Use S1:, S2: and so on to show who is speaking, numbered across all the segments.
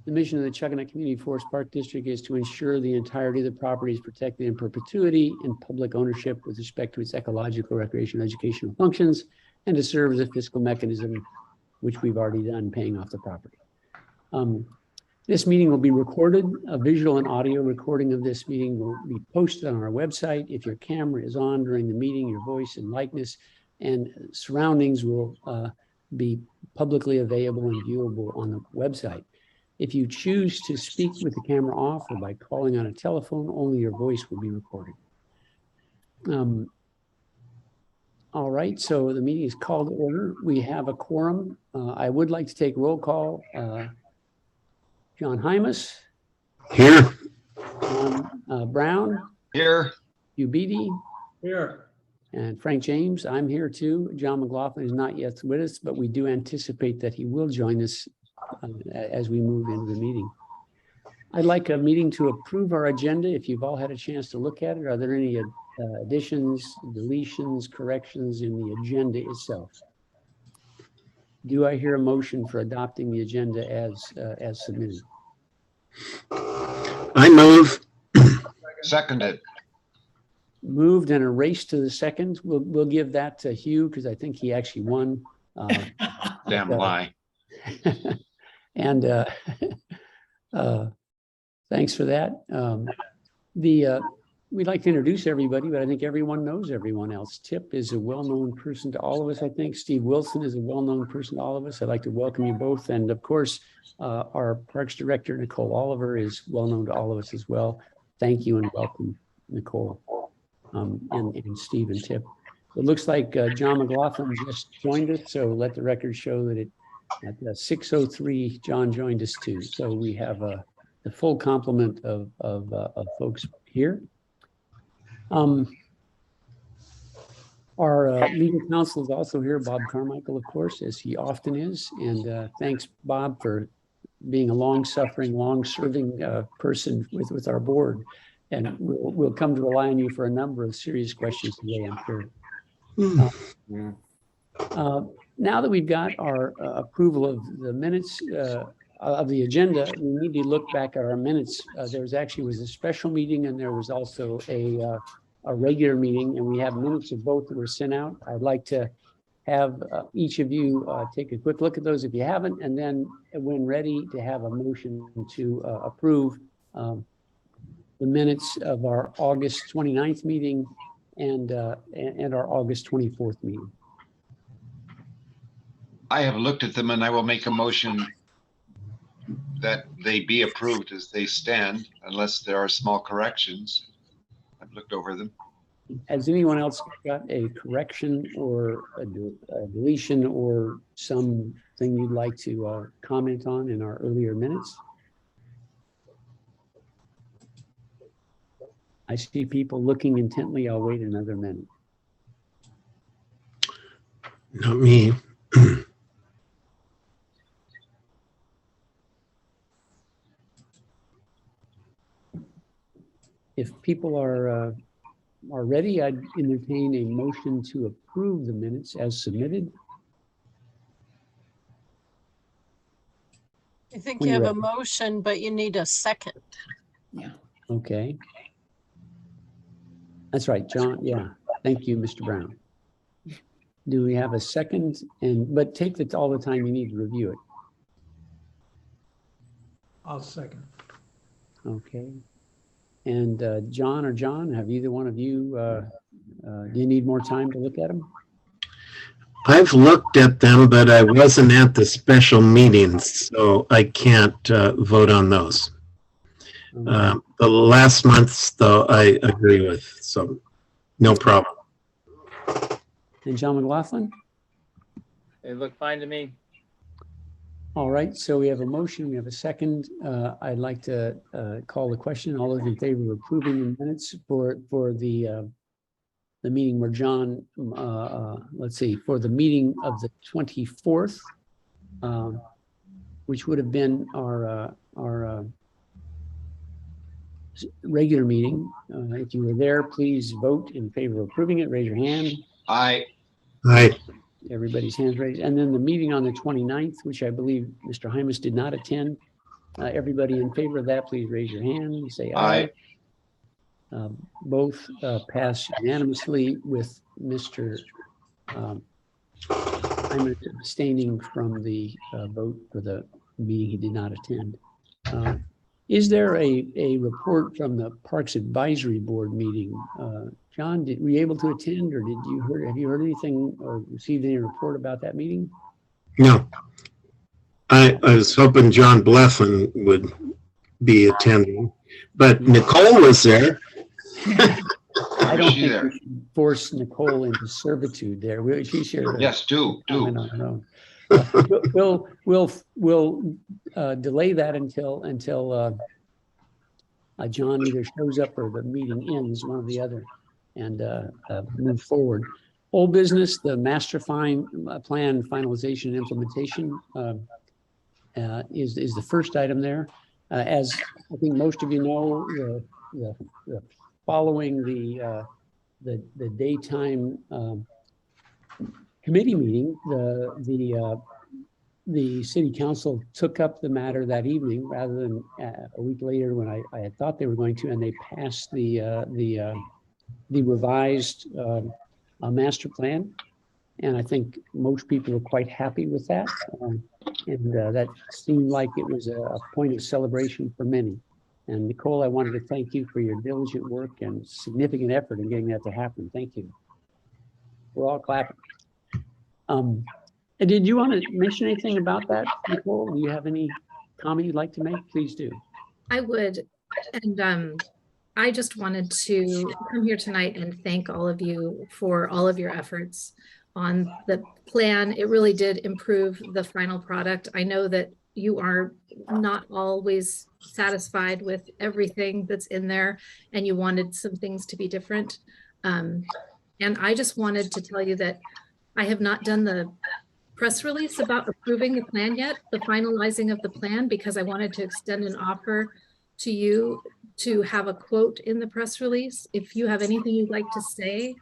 S1: The mission of the Chuckanut Community Forest Park District is to ensure the entirety of the property is protected in perpetuity and public ownership with respect to its ecological, recreational, educational functions, and to serve as a fiscal mechanism, which we've already done, paying off the property. This meeting will be recorded. A visual and audio recording of this meeting will be posted on our website. If your camera is on during the meeting, your voice and likeness and surroundings will be publicly available and viewable on the website. If you choose to speak with the camera off or by calling on a telephone, only your voice will be recorded. All right, so the meeting is called to order. We have a quorum. I would like to take roll call. John Hymas.
S2: Here.
S1: John Brown.
S2: Here.
S1: Hugh Beatty.
S3: Here.
S1: And Frank James. I'm here too. John McLaughlin is not yet with us, but we do anticipate that he will join us as we move into the meeting. I'd like a meeting to approve our agenda. If you've all had a chance to look at it, are there any additions, deletions, corrections in the agenda itself? Do I hear a motion for adopting the agenda as submitted?
S2: I move.
S4: Seconded.
S1: Moved and a race to the second. We'll give that to Hugh because I think he actually won.
S4: Damn lie.
S1: And thanks for that. We'd like to introduce everybody, but I think everyone knows everyone else. Tip is a well-known person to all of us, I think. Steve Wilson is a well-known person to all of us. I'd like to welcome you both. And of course, our Parks Director, Nicole Oliver, is well-known to all of us as well. Thank you and welcome, Nicole, and Steve and Tip. It looks like John McLaughlin just joined us, so let the record show that at 6:03, John joined us too. So we have the full complement of folks here. Our legal counsel is also here, Bob Carmichael, of course, as he often is. And thanks, Bob, for being a long-suffering, long-serving person with our board. And we'll come to rely on you for a number of serious questions today, I'm sure. Now that we've got our approval of the minutes of the agenda, we need to look back at our minutes. There was a special meeting and there was also a regular meeting, and we have minutes of both that were sent out. I'd like to have each of you take a quick look at those if you haven't, and then when ready to have a motion to approve the minutes of our August 29th meeting and our August 24th meeting.
S4: I have looked at them and I will make a motion that they be approved as they stand, unless there are small corrections. I've looked over them.
S1: Has anyone else got a correction or a deletion or something you'd like to comment on in our earlier minutes? I see people looking intently. I'll wait another minute.
S2: Not me.
S1: If people are ready, I'd entertain a motion to approve the minutes as submitted.
S5: I think you have a motion, but you need a second.
S1: Yeah. Okay. That's right, John. Yeah. Thank you, Mr. Brown. Do we have a second? But take all the time you need to review it.
S3: I'll second.
S1: Okay. And John, have either one of you, do you need more time to look at them?
S2: I've looked at them, but I wasn't at the special meetings, so I can't vote on those. The last month's, though, I agree with, so no problem.
S1: And John McLaughlin?
S6: They look fine to me.
S1: All right, so we have a motion, we have a second. I'd like to call the question. All those in favor of approving the minutes for the meeting where John, let's see, for the meeting of the 24th, which would have been our regular meeting. If you were there, please vote in favor of approving it. Raise your hand.
S4: Aye.
S2: Aye.
S1: Everybody's hands raised. And then the meeting on the 29th, which I believe Mr. Hymas did not attend. Everybody in favor of that, please raise your hand and say
S4: Aye.
S1: aye. Both pass unanimously with Mr. I'm abstaining from the vote for the meeting he did not attend. Is there a report from the Parks Advisory Board meeting? John, were you able to attend, or have you heard anything or received any report about that meeting?
S2: No, I was hoping John Bleffin would be attending, but Nicole was there.
S1: I don't
S4: She
S1: think
S4: there?
S1: we should force Nicole into servitude there. She shared.
S4: Yes, do.
S1: On her own. We'll delay that until John either shows up or the meeting ends, one or the other, and move forward. Old business, the master plan finalization and implementation is the first item there. As I think most of you know, the following the daytime committee meeting, the city council took up the matter that evening rather than a week later when I had thought they were going to, and they passed the revised master plan. And I think most people are quite happy with that. And that seemed like it was a point of celebration for many. And Nicole, I wanted to thank you for your diligent work and significant effort in getting that to happen. Thank you. We're all clapping. And did you want to mention anything about that, Nicole? Do you have any comment you'd like to make? Please do.
S7: I would. And I just wanted to come here tonight and thank all of you for all of your efforts on the plan. It really did improve the final product. I know that you are not always satisfied with everything that's in there, and you wanted some things to be different. And I just wanted to tell you that I have not done the press release about approving the plan yet, the finalizing of the plan, because I wanted to extend an offer to you to have a quote in the press release. If you have anything you'd like to say,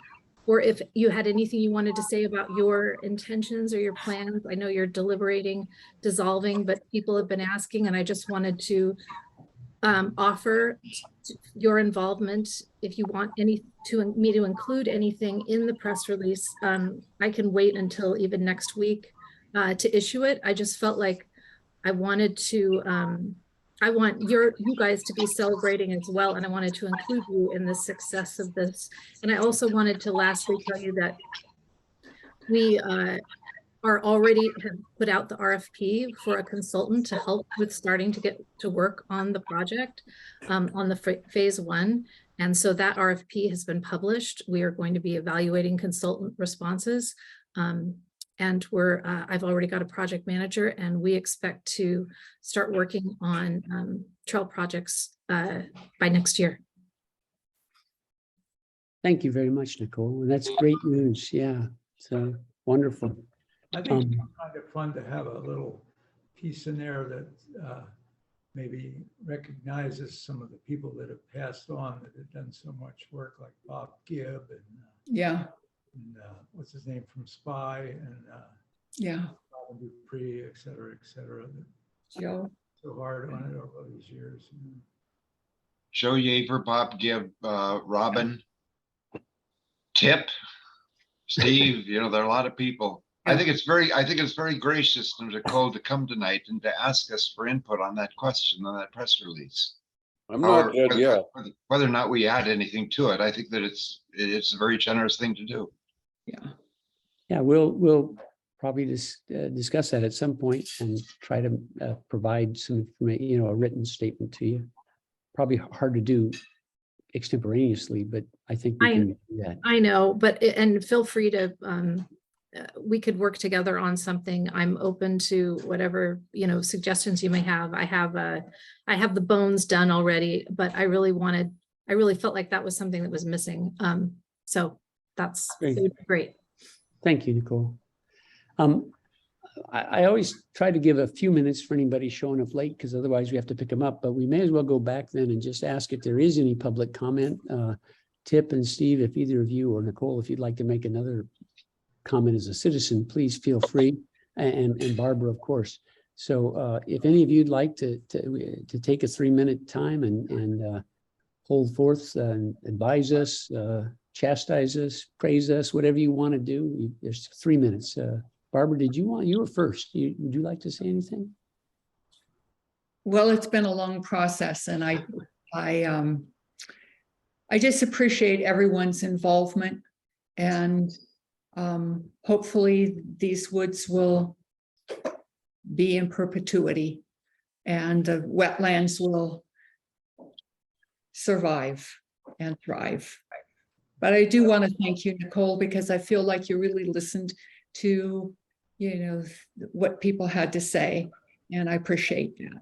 S7: or if you had anything you wanted to say about your intentions or your plans. I know you're deliberating, dissolving, but people have been asking, and I just wanted to offer your involvement. If you want me to include anything in the press release, I can wait until even next week to issue it. I just felt like I wanted to, I want you guys to be celebrating as well, and I wanted to include you in the success of this. And I also wanted to lastly tell you that we are already have put out the RFP for a consultant to help with starting to get to work on the project on the phase 1. And so that RFP has been published. We are going to be evaluating consultant responses. And I've already got a project manager, and we expect to start working on trail projects by next year.
S1: Thank you very much, Nicole. And that's great news. Yeah, so wonderful.
S3: I think it's kind of fun to have a little piece in there that maybe recognizes some of the people that have passed on that have done so much work, like Bob Gibb and
S8: Yeah,
S3: and what's his name from Spy, and
S8: yeah,
S3: Robin Dupree, et cetera, that
S8: Joe.
S3: so hard on it over all these years.
S4: Joe Yaver, Bob Gibb, Robin, Tip, Steve, there are a lot of people. I think it's very gracious of Nicole to come tonight and to ask us for input on that question, on that press release.
S9: I'm not dead yet.
S4: Whether or not we add anything to it, I think that it's a very generous thing to do.
S1: Yeah, we'll probably discuss that at some point and try to provide some information, a written statement to you. Probably hard to do extemporaneously, but I think we can do that.
S7: I know, and feel free to, we could work together on something. I'm open to whatever, suggestions you may have. I have the bones done already, but I really felt like that was something that was missing. So it would be great.
S1: Thank you, Nicole. I always try to give a few minutes for anybody showing up late, because otherwise we have to pick them up, but we may as well go back then and just ask if there is any public comment. Tip and Steve, if either of you, or Nicole, if you'd like to make another comment as a citizen, please feel free. And Barbara, of course. So if any of you'd like to take a 3-minute time and hold forth and advise us, chastise us, praise us, whatever you want to do, there's 3 minutes. Barbara, you were first. Would you like to say anything?
S8: Well, it's been a long process, and I just appreciate everyone's involvement, and hopefully these woods will be in perpetuity and the wetlands will survive and thrive. But I do want to thank you, Nicole, because I feel like you really listened to, what people had to say, and I appreciate that.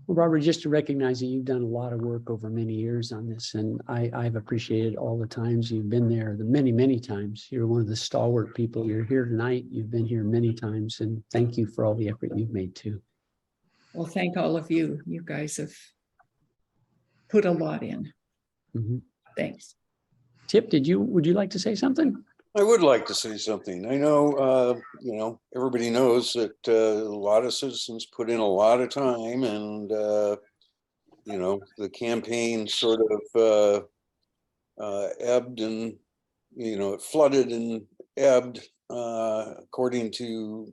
S1: Well, Barbara, just to recognize that you've done a lot of work over many years on this, and I've appreciated all the times you've been there, the many, many times. You're one of the stalwart people. You're here tonight. You've been here many times, and thank you for all the effort you've made too.
S8: Well, thank all of you. You guys have put a lot in.
S1: Mm-hmm.
S8: Thanks.
S1: Tip, would you like to say something?
S9: I would like to say something. I know, everybody knows that a lot of citizens put in a lot of time, and, the campaign sort of ebbed and, it flooded and ebbed according to,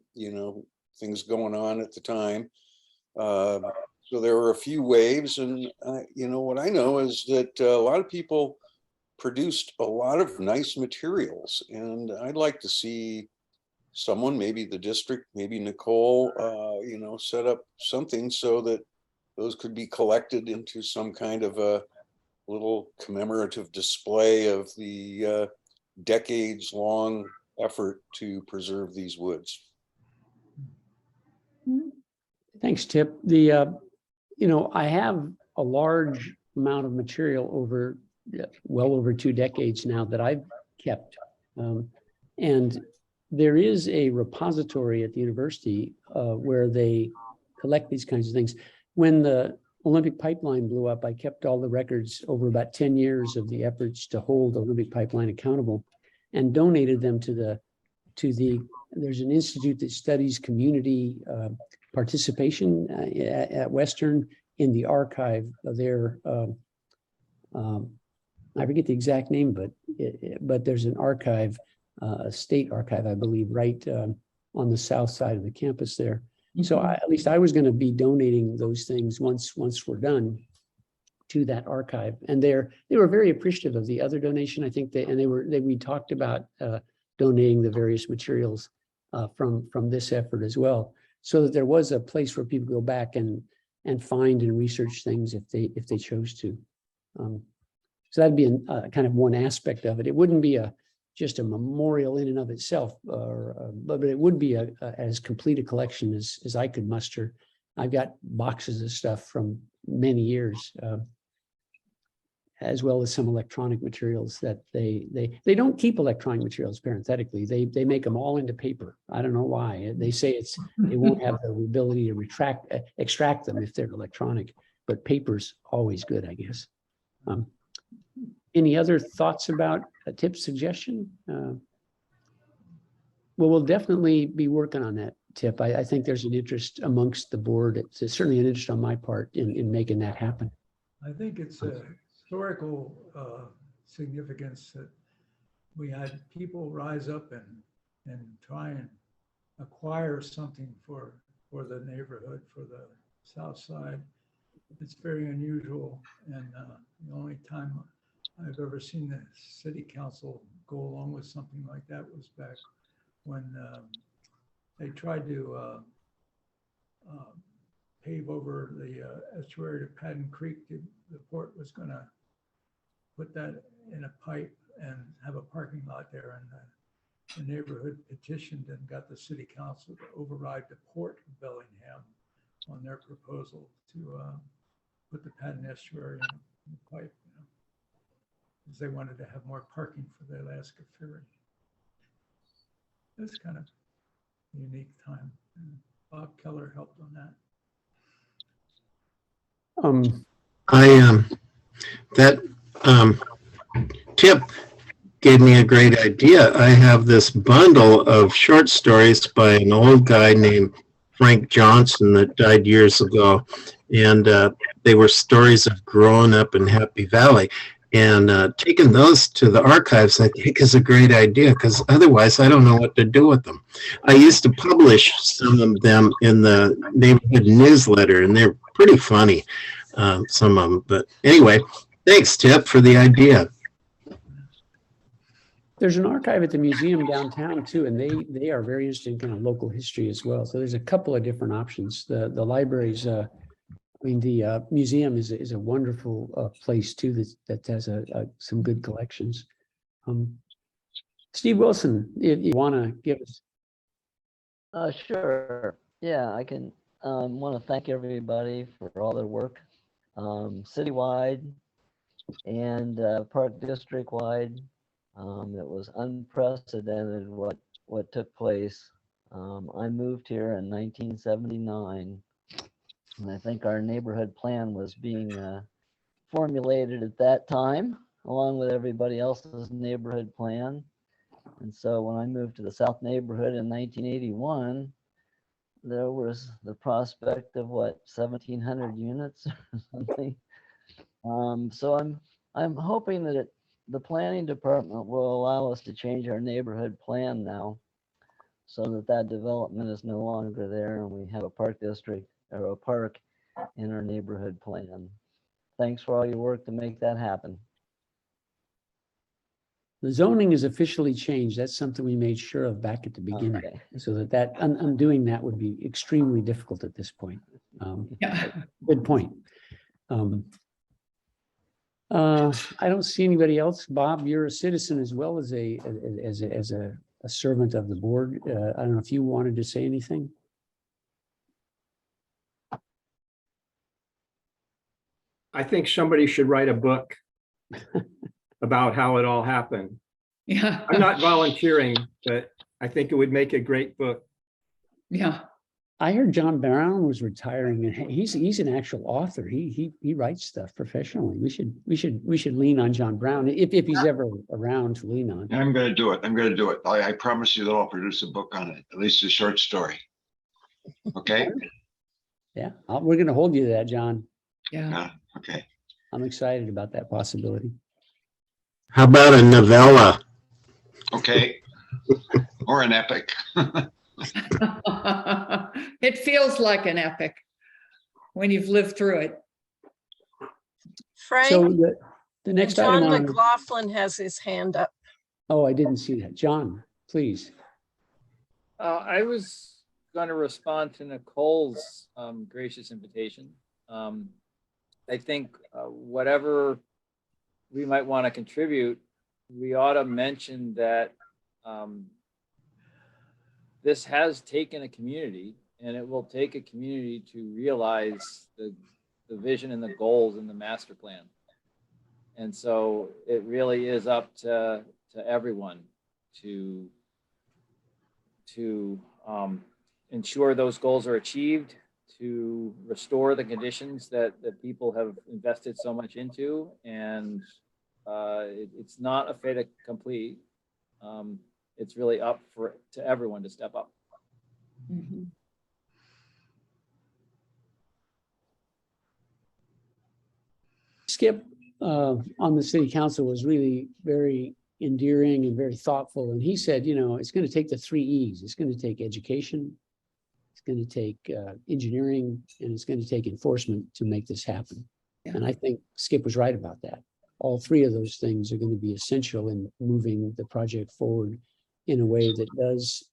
S9: things going on at the time. So there were a few waves, and, what I know is that a lot of people produced a lot of nice materials, and I'd like to see someone, maybe the district, maybe Nicole, set up something so that those could be collected into some kind of a little commemorative display of the decades-long effort to preserve these woods.
S1: Thanks, Tip. I have a large amount of material over well over 2 decades now that I've kept. And there is a repository at the university where they collect these kinds of things. When the Olympic pipeline blew up, I kept all the records over about 10 years of the efforts to hold Olympic pipeline accountable and donated them to there's an institute that studies community participation at Western in the archive of their I forget the exact name, but there's an archive, a state archive, I believe, right on the south side of the campus there. So at least I was going to be donating those things once we're done to that archive. And they were very appreciative of the other donation. I think we talked about donating the various materials from this effort as well, so that there was a place where people go back and find and research things if they chose to. So that'd be kind of one aspect of it. It wouldn't be just a memorial in and of itself, but it would be as complete a collection as I could muster. I've got boxes of stuff from many years, as well as some electronic materials that they don't keep electronic materials parenthetically. They make them all into paper. I don't know why. They say they won't have the ability to extract them if they're electronic, but paper's always good, I guess. Any other thoughts about a Tip suggestion? Well, we'll definitely be working on that, Tip. I think there's an interest amongst the board. It's certainly an interest on my part in making that happen.
S3: I think it's a historical significance that we had people rise up and try and acquire something for the neighborhood, for the South Side. It's very unusual, and the only time I've ever seen the city council go along with something like that was back when they tried to pave over the estuary to Patton Creek. The port was going to put that in a pipe and have a parking lot there, and the neighborhood petitioned and got the city council to override the port of Bellingham on their proposal to put the Patton estuary in the pipe, because they wanted to have more parking for the Alaska Ferry. It's kind of a unique time, and Bob Keller helped on that.
S1: Um,
S2: Tip, gave me a great idea. I have this bundle of short stories by an old guy named Frank Johnson that died years ago. And they were stories of growing up in Happy Valley. And taking those to the archives, I think, is a great idea because otherwise I don't know what to do with them. I used to publish some of them in the neighborhood newsletter, and they're pretty funny, some of them. But anyway, thanks, Tip, for the idea.
S1: There's an archive at the museum downtown too, and they are very interested in kind of local history as well. So there's a couple of different options. The libraries, I mean, the museum is a wonderful place too that has some good collections. Steve Wilson, if you want to give us.
S10: Sure. Yeah, I can want to thank everybody for all their work, citywide and Park District wide. It was unprecedented what took place. I moved here in 1979, and I think our neighborhood plan was being formulated at that time, along with everybody else's neighborhood plan. And so when I moved to the South neighborhood in 1981, there was the prospect of what, 1,700 units or something. So I'm hoping that the planning department will allow us to change our neighborhood plan now, so that development is no longer there, and we have a park district or a park in our neighborhood plan. Thanks for all your work to make that happen.
S1: The zoning is officially changed. That's something we made sure of back at the beginning.
S10: Okay.
S1: So that undoing that would be extremely difficult at this point.
S8: Yeah.
S1: Good point. I don't see anybody else. Bob, you're a citizen as well as a servant of the board. I don't know if you wanted to say anything.
S11: I think somebody should write a book about how it all happened.
S8: Yeah.
S11: I'm not volunteering, but I think it would make a great book.
S8: Yeah.
S1: I heard John Brown was retiring, and he's an actual author. He writes stuff professionally. We should lean on John Brown if he's ever around to lean on.
S4: I'm going to do it. I'm going to do it. I promise you that I'll produce a book on it, at least a short story. Okay.
S1: Yeah, we're going to hold you to that, John.
S8: Yeah.
S4: Okay.
S1: I'm excited about that possibility.
S2: How about a novella?
S4: Okay. Or an epic.
S8: It feels like an epic when you've lived through it.
S5: Frank,
S1: So the next
S5: John
S1: item on,
S5: McLaughlin has his hand up.
S1: oh, I didn't see that. John, please.
S6: I was going to respond to Nicole's gracious invitation. I think whatever we might want to contribute, we ought to mention that this has taken a community, and it will take a community to realize the vision and the goals in the master plan. And so it really is up to everyone to ensure those goals are achieved, to restore the conditions that people have invested so much into. And it's not a fait accompli. It's really up to everyone to step up.
S8: Mhm.
S1: Skip on the city council was really very endearing and very thoughtful. And he said, you know, it's going to take the 3 E's. It's going to take education, it's going to take engineering, and it's going to take enforcement to make this happen.
S8: Yeah.
S1: And I think Skip was right about that. All 3 of those things are going to be essential in moving the project forward in a way that does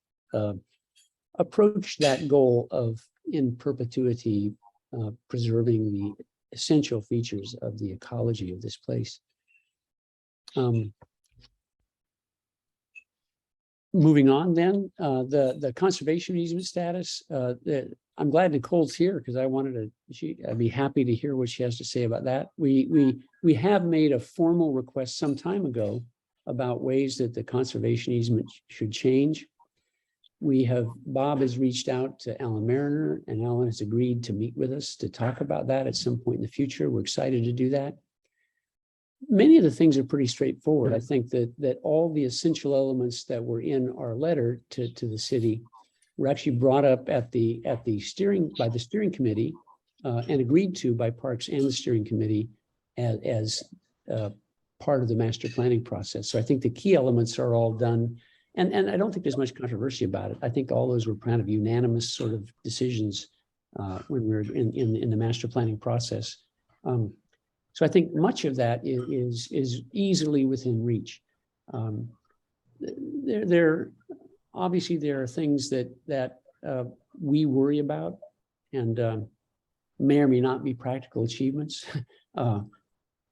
S1: approach that goal of in perpetuity preserving the essential features of the ecology of this place. Moving on then, the conservation easement status. I'm glad Nicole's here because I wanted to, I'd be happy to hear what she has to say about that. We have made a formal request some time ago about ways that the conservation easement should change. Bob has reached out to Alan Mariner, and Alan has agreed to meet with us to talk about that at some point in the future. We're excited to do that. many of the things are pretty straightforward. I think that all the essential elements that were in our letter to the city were actually brought up by the steering committee and agreed to by Parks and the steering committee as part of the master planning process. So I think the key elements are all done. And I don't think there's much controversy about it. I think all those were kind of unanimous sort of decisions when we were in the master planning process. So I think much of that is easily within reach. Obviously there are things that we worry about and may or may not be practical achievements.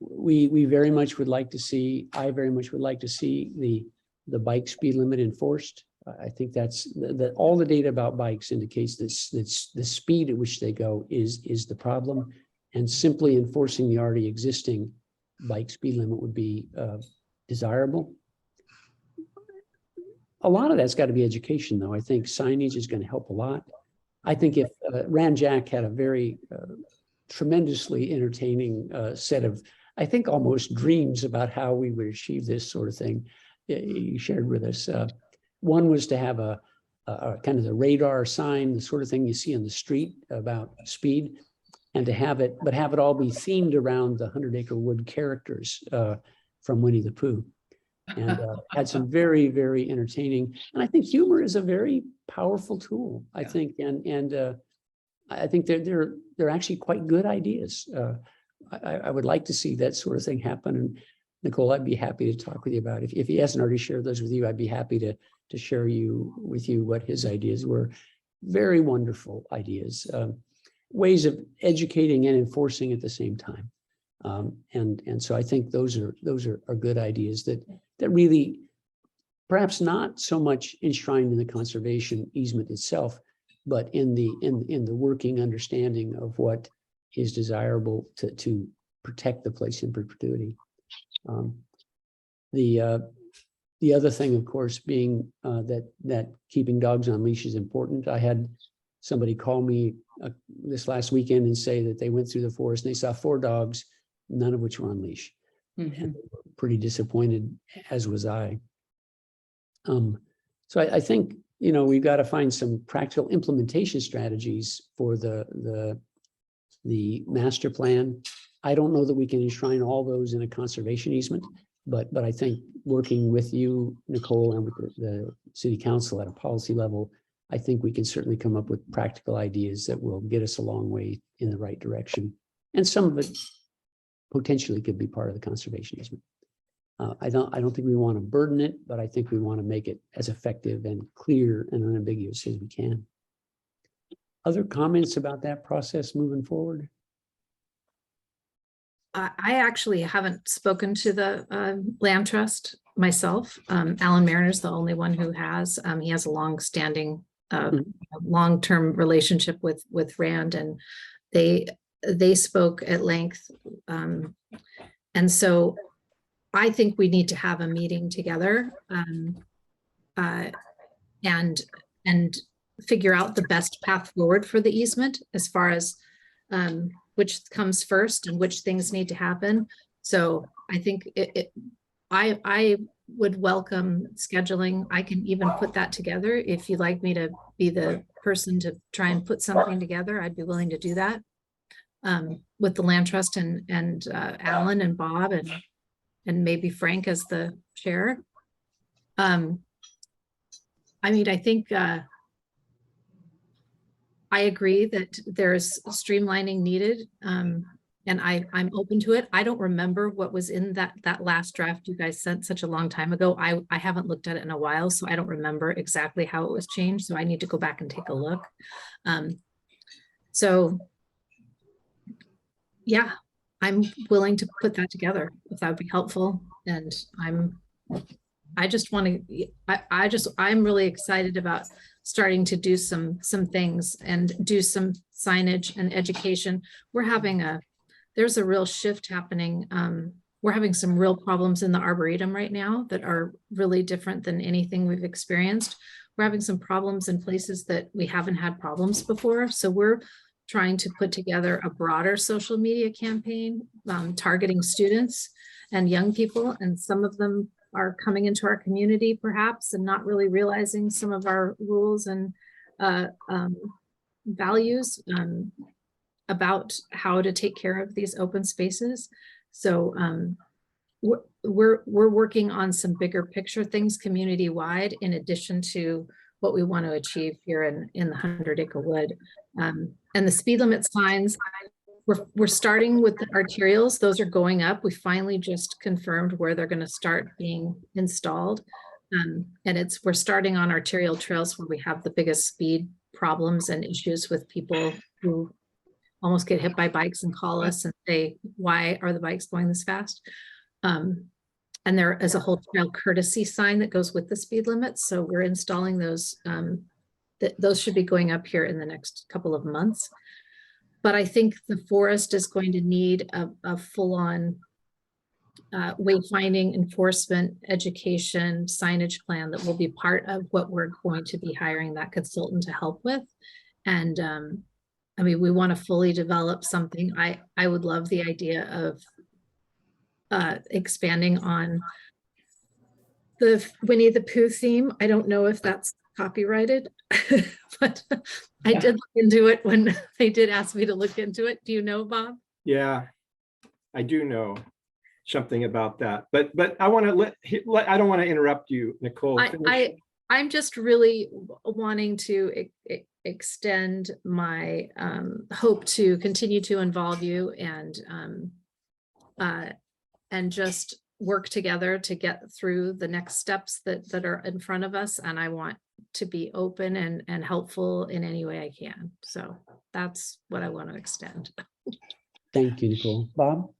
S1: We very much would like to see, I very much would like to see the bike speed limit enforced. I think that's that all the data about bikes indicates that the speed at which they go is the problem, and simply enforcing the already existing bike speed limit would be desirable. A lot of that's got to be education, though. I think signage is going to help a lot. I think if Ran Jack had a very tremendously entertaining set of, I think, almost dreams about how we would achieve this sort of thing. You shared with us. One was to have a kind of the radar sign, the sort of thing you see on the street about speed, and to have it, but have it all be themed around the 100-acre wood characters from Winnie the Pooh. And had some very, very entertaining. And I think humor is a very powerful tool. I think, and I think they're actually quite good ideas. I would like to see that sort of thing happen. And Nicole, I'd be happy to talk with you about it. If he hasn't already shared those with you, I'd be happy to share with you what his ideas were. Very wonderful ideas, ways of educating and enforcing at the same time. And so I think those are good ideas that really, perhaps not so much enshrined in the conservation easement itself, but in the working understanding of what is desirable to protect the place in perpetuity. The other thing, of course, being that keeping dogs on leash is important. I had somebody call me this last weekend and say that they went through the forest and they saw 4 dogs, none of which were on leash. And they were pretty disappointed, as was I. So I think, we've got to find some practical implementation strategies for the master plan. I don't know that we can enshrine all those in a conservation easement, but I think working with you, Nicole, and with the city council at a policy level, I think we can certainly come up with practical ideas that will get us a long way in the right direction. And some of it potentially could be part of the conservation easement. I don't think we want to burden it, but I think we want to make it as effective and clear and unambiguous as we can. Other comments about that process moving forward?
S7: I actually haven't spoken to the land trust myself. Alan Mariner is the only one who has. He has a long-standing, long-term relationship with Rand, and they spoke at length. And so I think we need to have a meeting together and figure out the best path forward for the easement as far as which comes first and which things need to happen. So I think I would welcome scheduling. I can even put that together. If you'd like me to be the person to try and put something together, I'd be willing to do that with the land trust and Alan and Bob and maybe Frank as the chair. I mean, I think I agree that there's streamlining needed, and I'm open to it. I don't remember what was in that last draft you guys sent such a long time ago. I haven't looked at it in a while, so I don't remember exactly how it was changed. So I need to go back and take a look. So yeah, I'm willing to put that together if that would be helpful. And I'm really excited about starting to do some things and do some signage and education. There's a real shift happening. We're having some real problems in the Arboretum right now that are really different than anything we've experienced. We're having some problems in places that we haven't had problems before. So we're trying to put together a broader social media campaign targeting students and young people. And some of them are coming into our community perhaps and not really realizing some of our rules and values about how to take care of these open spaces. So we're working on some bigger picture things community wide, in addition to what we want to achieve here in the 100-acre wood. And the speed limit signs, we're starting with the arterials. Those are going up. We finally just confirmed where they're going to start being installed. And we're starting on arterial trails where we have the biggest speed problems and issues with people who almost get hit by bikes and call us and say, why are the bikes going this fast? And there is a whole trail courtesy sign that goes with the speed limit. So we're installing those. Those should be going up here in the next couple of months. But I think the forest is going to need a full-on wayfinding, enforcement, education, signage plan that will be part of what we're going to be hiring that consultant to help with. And I mean, we want to fully develop something. I would love the idea of expanding on the Winnie the Pooh theme. I don't know if that's copyrighted, but I did look into it when they did ask me to look into it. Do you know, Bob?
S11: Yeah, I do know something about that, but I want to I don't want to interrupt you, Nicole.
S7: I'm just really wanting to extend my hope to continue to involve you and just work together to get through the next steps that are in front of us. And I want to be open and helpful in any way I can. So that's what I want to extend.
S1: Thank you, Nicole. Bob?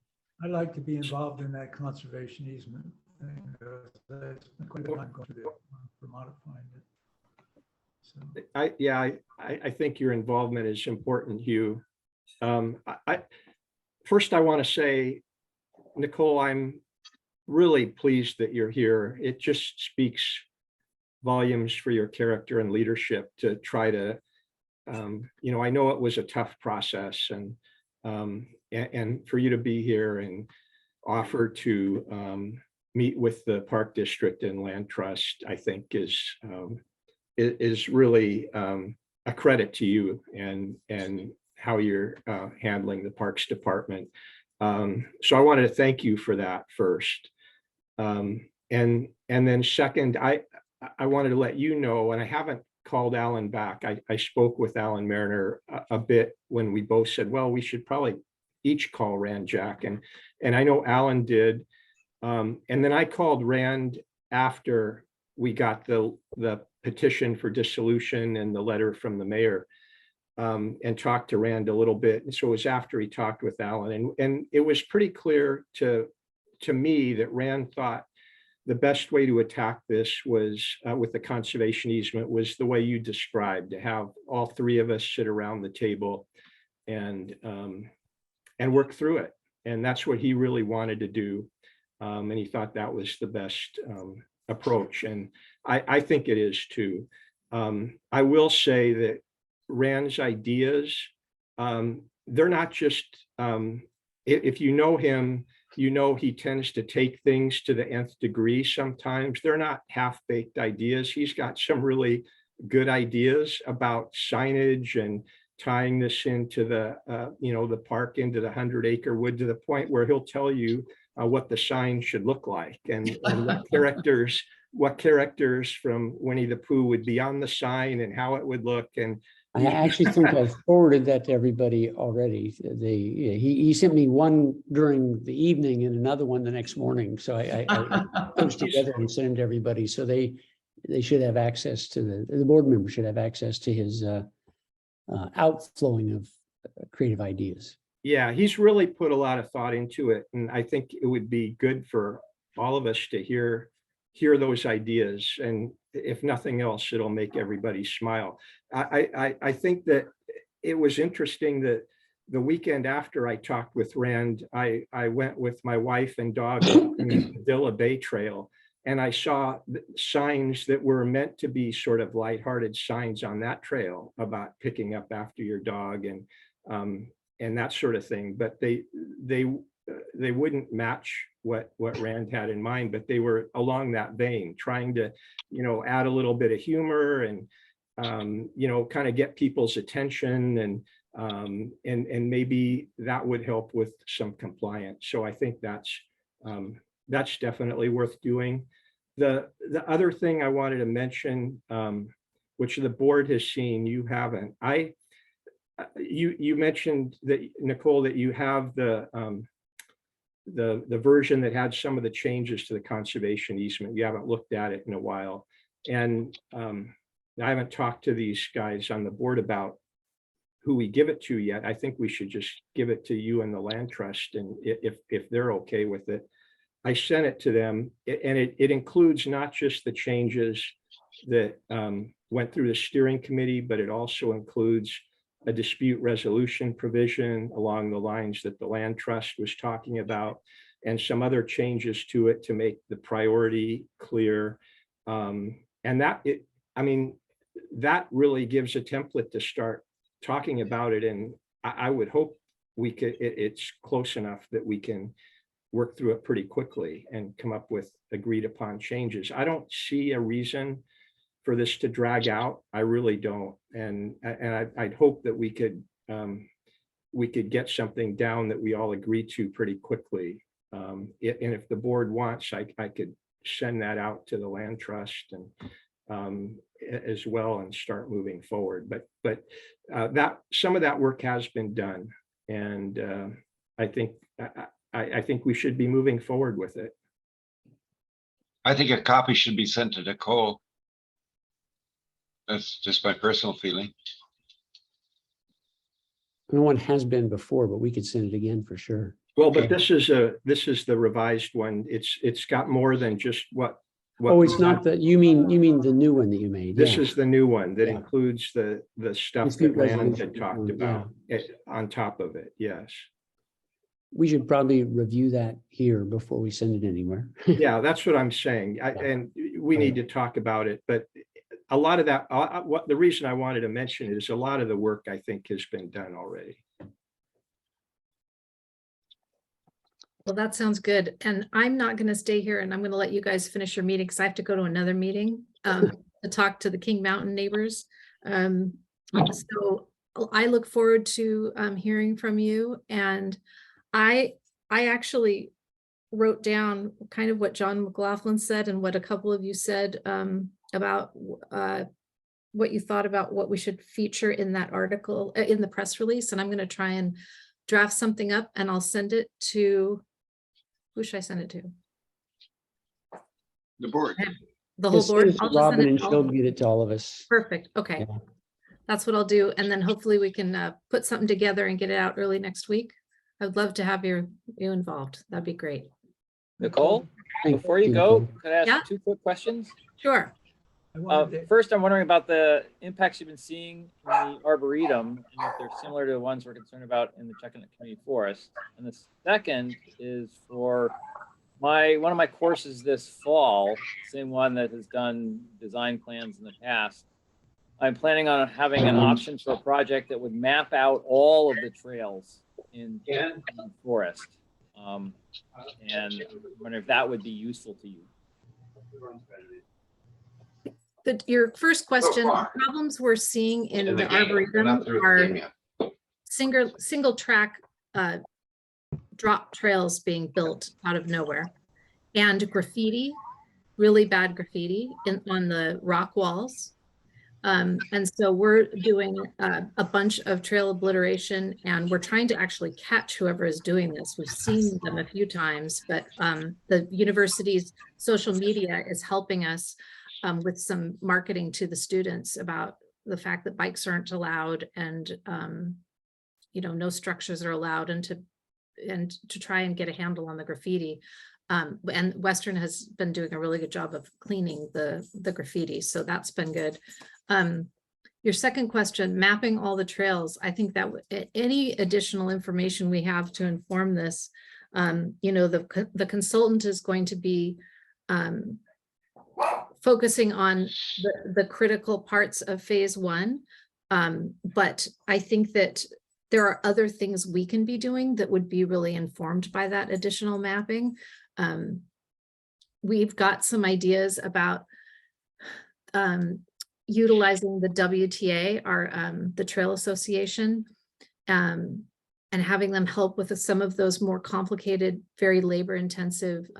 S3: I'd like to be involved in that conservation easement thing. I spent quite a bit of time going through for modifying it. So.
S11: I think your involvement is important, Hugh. First, I want to say, Nicole, I'm really pleased that you're here. It just speaks volumes for your character and leadership to try to, I know it was a tough process, and for you to be here and offer to meet with the Park District and Land Trust, I think is really a credit to you and how you're handling the Parks Department. So I wanted to thank you for that first. And then second, I wanted to let you know, and I haven't called Alan back. I spoke with Alan Mariner a bit when we both said, well, we should probably each call Rand Jack. And I know Alan did. And then I called Rand after we got the petition for dissolution and the letter from the mayor, and talked to Rand a little bit. And so it was after he talked with Alan, and it was pretty clear to me that Rand thought the best way to attack this was with the conservation easement was the way you described, to have all three of us sit around the table and work through it. And that's what he really wanted to do. And he thought that was the best approach. And I think it is too. I will say that Rand's ideas, they're not just, if you know him, you know he tends to take things to the nth degree sometimes. They're not half-baked ideas. He's got some really good ideas about signage and tying this into the, the park, into the 100-acre wood, to the point where he'll tell you what the sign should look like and what characters from Winnie the Pooh would be on the sign and how it would look. And
S1: I actually think I forwarded that to everybody already. He sent me one during the evening and another one the next morning. So I put together and sent them to everybody. So they should have access to the board members should have access to his outflowing of creative ideas.
S11: Yeah, he's really put a lot of thought into it. And I think it would be good for all of us to hear those ideas. And if nothing else, it'll make everybody smile. I think that it was interesting that the weekend after I talked with Rand, I went with my wife and dog in the Padilla Bay Trail. And I saw signs that were meant to be sort of lighthearted signs on that trail about picking up after your dog and that sort of thing. But they wouldn't match what Rand had in mind, but they were along that vein, trying to, add a little bit of humor and, kind of get people's attention and maybe that would help with some compliance. So I think that's definitely worth doing. The other thing I wanted to mention, which the board has seen, you haven't. You mentioned that, Nicole, that you have the version that had some of the changes to the conservation easement. You haven't looked at it in a while, and I haven't talked to these guys on the board about who we give it to yet. I think we should just give it to you and the land trust, and if they're okay with it. I sent it to them, and it includes not just the changes that went through the steering committee, but it also includes a dispute resolution provision along the lines that the land trust was talking about, and some other changes to it to make the priority clear. And that really gives a template to start talking about it. And I would hope it's close enough that we can work through it pretty quickly and come up with agreed upon changes. I don't see a reason for this to drag out. I really don't. And I'd hope that we could get something down that we all agree to pretty quickly. And if the board wants, I could send that out to the land trust and as well and start moving forward. But that some of that work has been done, and I think we should be moving forward with it.
S4: I think a copy should be sent to Nicole. That's just my personal feeling.
S1: One has been before, but we could send it again for sure.
S11: Well, but this is the revised one. It's got more than just what.
S1: Oh, it's not that, you mean the new one that you made?
S11: This
S1: Yeah.
S11: is the new one that
S1: Yeah.
S11: includes the stuff
S1: Dispute
S11: that Rand
S1: resolution,
S11: had talked about on top of it. Yes.
S1: We should probably review that here before we send it anywhere.
S11: Yeah, that's what I'm saying. And we need to talk about it, but a lot of that, the reason I wanted to mention it is a lot of the work I think has been done already.
S7: Well, that sounds good. And I'm not going to stay here, and I'm going to let you guys finish your meeting because I have to go to another meeting to talk to the King Mountain neighbors. So I look forward to hearing from you. And I actually wrote down kind of what John McLaughlin said and what a couple of you said about what you thought about what we should feature in that article, in the press release. And I'm going to try and draft something up, and I'll send it to, who should I send it to?
S4: The board.
S7: The whole
S1: Just
S7: board?
S1: send it to
S7: I'll just send
S1: Robin
S7: it
S1: and
S7: to all
S1: she'll
S7: of them.
S1: get it to all of us.
S7: Perfect. Okay.
S1: Yeah.
S7: That's what I'll do. And then hopefully we can put something together and get it out early next week. I'd love to have you involved. That'd be great.
S6: Nicole,
S1: Thank
S6: before you
S1: you,
S6: go,
S1: Nicole.
S6: could I ask
S7: Yeah.
S6: 2 quick questions?
S7: Sure.
S3: I wanted to-
S6: First, I'm wondering about the impacts you've been seeing in the Arboretum, and if they're similar to the ones we're concerned about in the Chuckanut Community Forest. And the second is for one of my courses this fall, same one that has done design plans in the past. I'm planning on having an option for a project that would map out all of the trails in the forest. And I wonder if that would be useful to you.
S7: Your first question, problems we're seeing in the Arboretum are single track drop trails being built out of nowhere, and graffiti, really bad graffiti on the rock walls. And so we're doing a bunch of trail obliteration, and we're trying to actually catch whoever is doing this. We've seen them a few times, but the university's social media is helping us with some marketing to the students about the fact that bikes aren't allowed, and no structures are allowed, and to try and get a handle on the graffiti. And Western has been doing a really good job of cleaning the graffiti, so that's been good. Your second question, mapping all the trails, I think that any additional information we have to inform this, the consultant is going to be focusing on the critical parts of phase one. But I think that there are other things we can be doing that would be really informed by that additional mapping. We've got some ideas about utilizing the WTA, the Trail Association, and having them help with some of those more complicated, very labor-intensive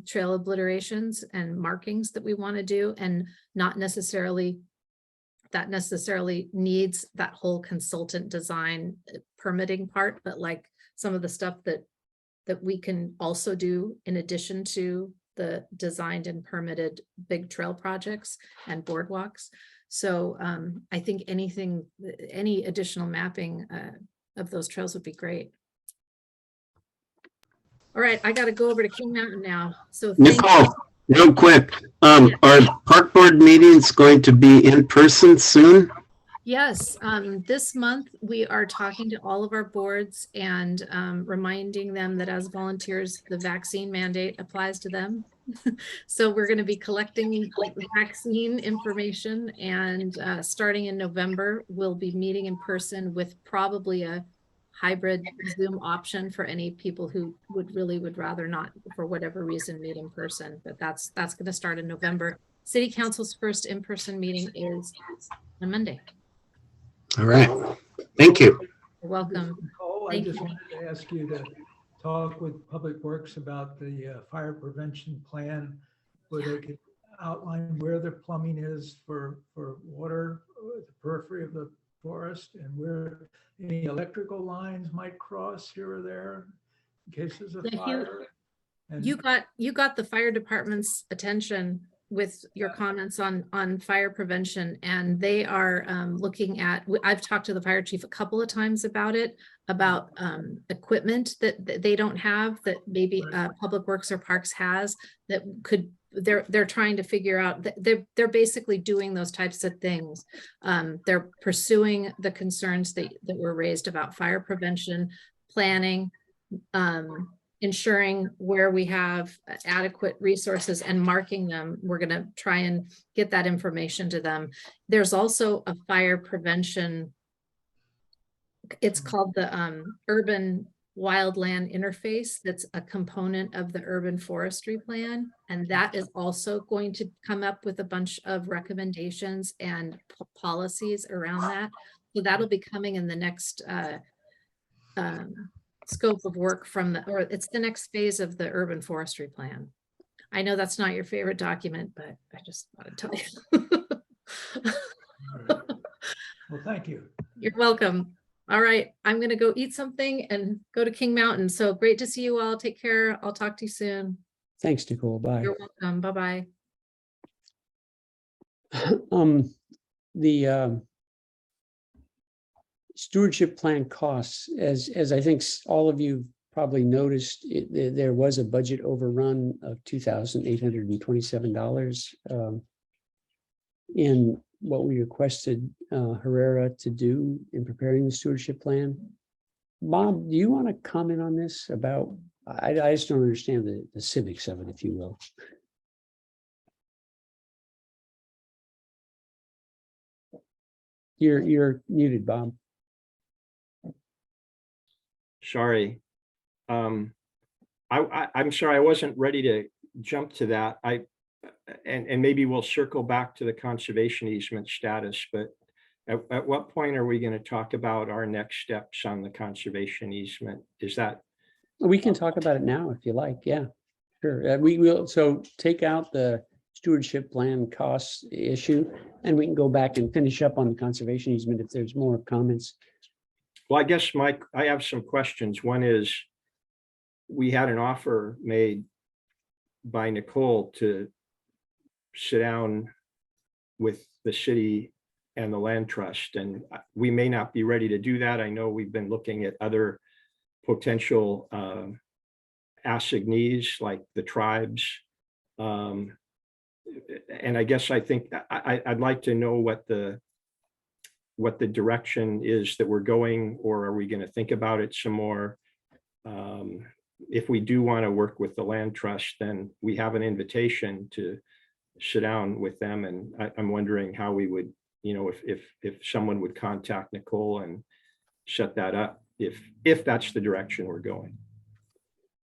S7: trail obliterations and markings that we want to do, and not necessarily needs that whole consultant design permitting part, but like some of the stuff that we can also do in addition to the designed and permitted big trail projects and boardwalks. So I think any additional mapping of those trails would be great. All right, I got to go over to King Mountain now. So
S2: Nicole, real quick, are park board meetings going to be in person soon?
S7: Yes, this month we are talking to all of our boards and reminding them that as volunteers, the vaccine mandate applies to them. So we're going to be collecting vaccine information, and starting in November, we'll be meeting in person with probably a hybrid Zoom option for any people who would rather not, for whatever reason, meet in person. But that's going to start in November. City Council's first in-person meeting is on Monday.
S2: All right. Thank you.
S7: You're welcome.
S3: Nicole, I just wanted to ask you to talk with Public Works about the fire prevention plan, where they could outline where the plumbing is for water, the periphery of the forest, and where any electrical lines might cross here or there in case there's a fire. And
S7: You got the fire department's attention with your comments on fire prevention, and they are looking at, I've talked to the fire chief a couple of times about it, about equipment that they don't have, that maybe Public Works or Parks has, that could, they're trying to figure out that they're basically doing those types of things. They're pursuing the concerns that were raised about fire prevention, planning, ensuring where we have adequate resources and marking them. We're going to try and get that information to them. There's also a fire prevention, it's called the urban wildland interface, that's a component of the urban forestry plan, and that is also going to come up with a bunch of recommendations and policies around that. So that'll be coming in the next scope of work or it's the next phase of the urban forestry plan. I know that's not your favorite document, but I just want to tell you.
S3: well, thank you.
S7: You're welcome. All right, I'm going to go eat something and go to King Mountain. So great to see you all. Take care. I'll talk to you soon.
S1: Thanks, Nicole. Bye.
S7: You're welcome. Bye-bye.
S1: The stewardship plan costs, as I think all of you probably noticed, there was a budget overrun of $2,827 in what we requested Herrera to do in preparing the stewardship plan. Bob, do you want to comment on this about, I just don't understand the civics of it, if you will. You're muted, Bob.
S11: Sorry. I'm sorry, I wasn't ready to jump to that. And maybe we'll circle back to the conservation easement status, but at what point are we going to talk about our next steps on the conservation easement? Is that?
S1: We can talk about it now if you like. Yeah, sure. We will. So take out the stewardship plan costs issue, and we can go back and finish up on the conservation easement if there's more comments.
S11: Well, I guess, Mike, I have some questions. One is, we had an offer made by Nicole to sit down with the city and the land trust, and we may not be ready to do that. I know we've been looking at other potential assignees like the tribes. And I guess I think I'd like to know what the direction is that we're going, or are we going to think about it some more? If we do want to work with the land trust, then we have an invitation to sit down with them, and I'm wondering how we would, if someone would contact Nicole and set that up, if that's the direction we're going.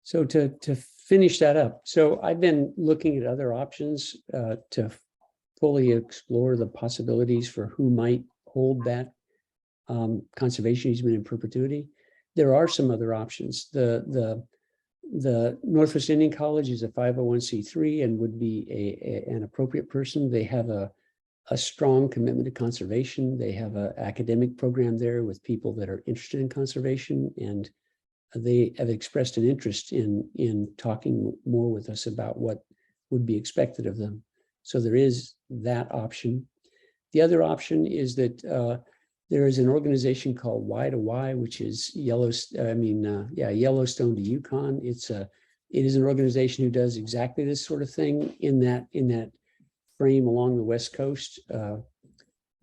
S1: So to finish that up, so I've been looking at other options to fully explore the possibilities for who might hold that conservation easement in perpetuity. There are some other options. The Northwest Indian College is a 501c3 and would be an appropriate person. They have a strong commitment to conservation. They have an academic program there with people that are interested in conservation, and they have expressed an interest in talking more with us about what would be expected of them. So there is that option. The other option is that there is an organization called Y to Y, which is Yellowstone to Yukon. It is an organization who does exactly this sort of thing in that frame along the West Coast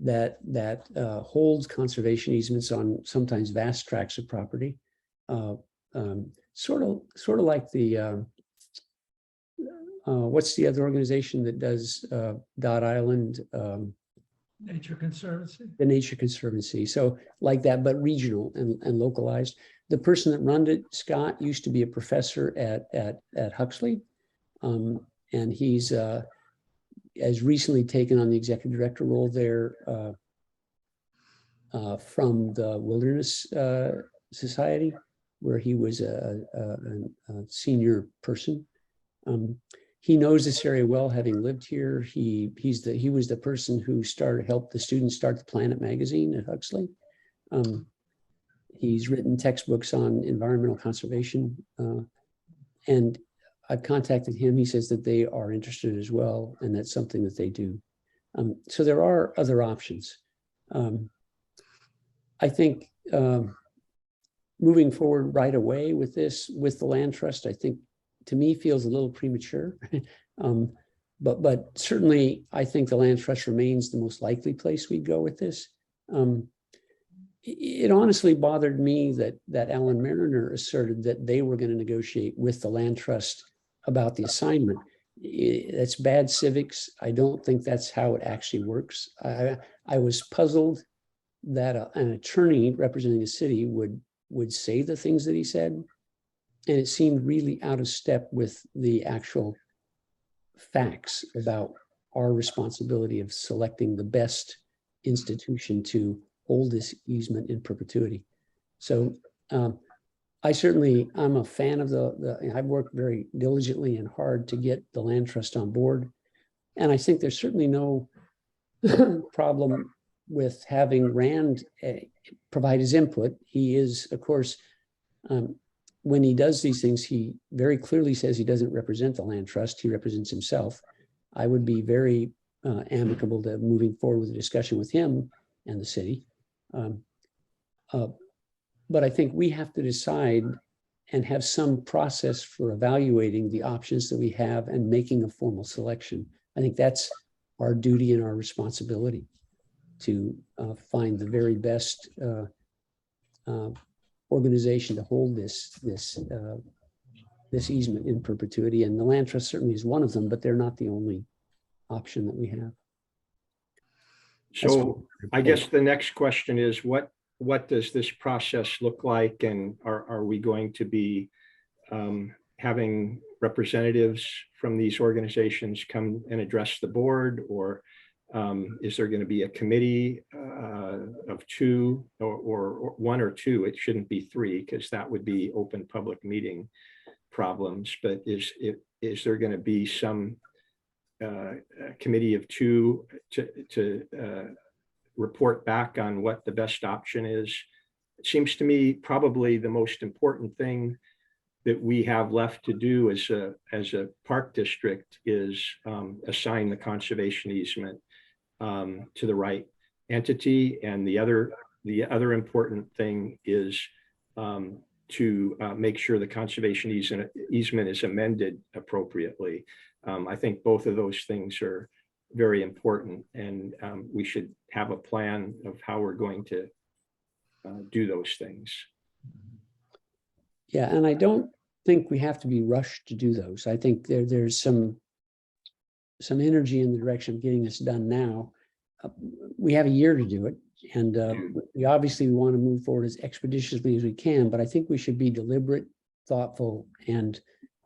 S1: that holds conservation easements on sometimes vast tracts of property. Sort of like the what's the other organization that does Dot Island?
S3: Nature Conservancy.
S1: The Nature Conservancy. So like that, but regional and localized. The person that runs it, Scott, used to be a professor at Huxley, and he's has recently taken on the executive director role there from the Wilderness Society, where he was a senior person. He knows this area well, having lived here. He was the person who helped the students start the Planet magazine at Huxley. He's written textbooks on environmental conservation, and I've contacted him. He says that they are interested as well, and that's something that they do. So there are other options. I think moving forward right away with the land trust, I think, to me, feels a little premature. But certainly I think the land trust remains the most likely place we'd go with this. It honestly bothered me that Alan Mariner asserted that they were going to negotiate with the land trust about the assignment. That's bad civics. I don't think that's how it actually works. I was puzzled that an attorney representing the city would say the things that he said. And it seemed really out of step with the actual facts about our responsibility of selecting the best institution to hold this easement in perpetuity. So I'm a fan of I've worked very diligently and hard to get the land trust on board. And I think there's certainly no problem with having Rand provide his input. He is, of course, when he does these things, he very clearly says he doesn't represent the land trust. He represents himself. I would be very amicable to moving forward with a discussion with him and the city. But I think we have to decide and have some process for evaluating the options that we have and making a formal selection. I think that's our duty and our responsibility to find the very best organization to hold this easement in perpetuity. And the land trust certainly is one of them, but they're not the only option that we have.
S11: So I guess the next question is, what does this process look like? And are we going to be having representatives from these organizations come and address the board, or is there going to be a committee of two or one or two? It shouldn't be three, because that would be open public meeting problems. But is there going to be some committee of two to report back on what the best option is? It seems to me probably the most important thing that we have left to do as a park district is assign the conservation easement to the right entity. And the other important thing is to make sure the conservation easement is amended appropriately. I think both of those things are very important, and we should have a plan of how we're going to do those things.
S1: Yeah, and I don't think we have to be rushed to do those. I think there's some some energy in the direction of getting this done now. We have a year to do it. And we obviously want to move forward as expeditiously as we can, but I think we should be deliberate, thoughtful, and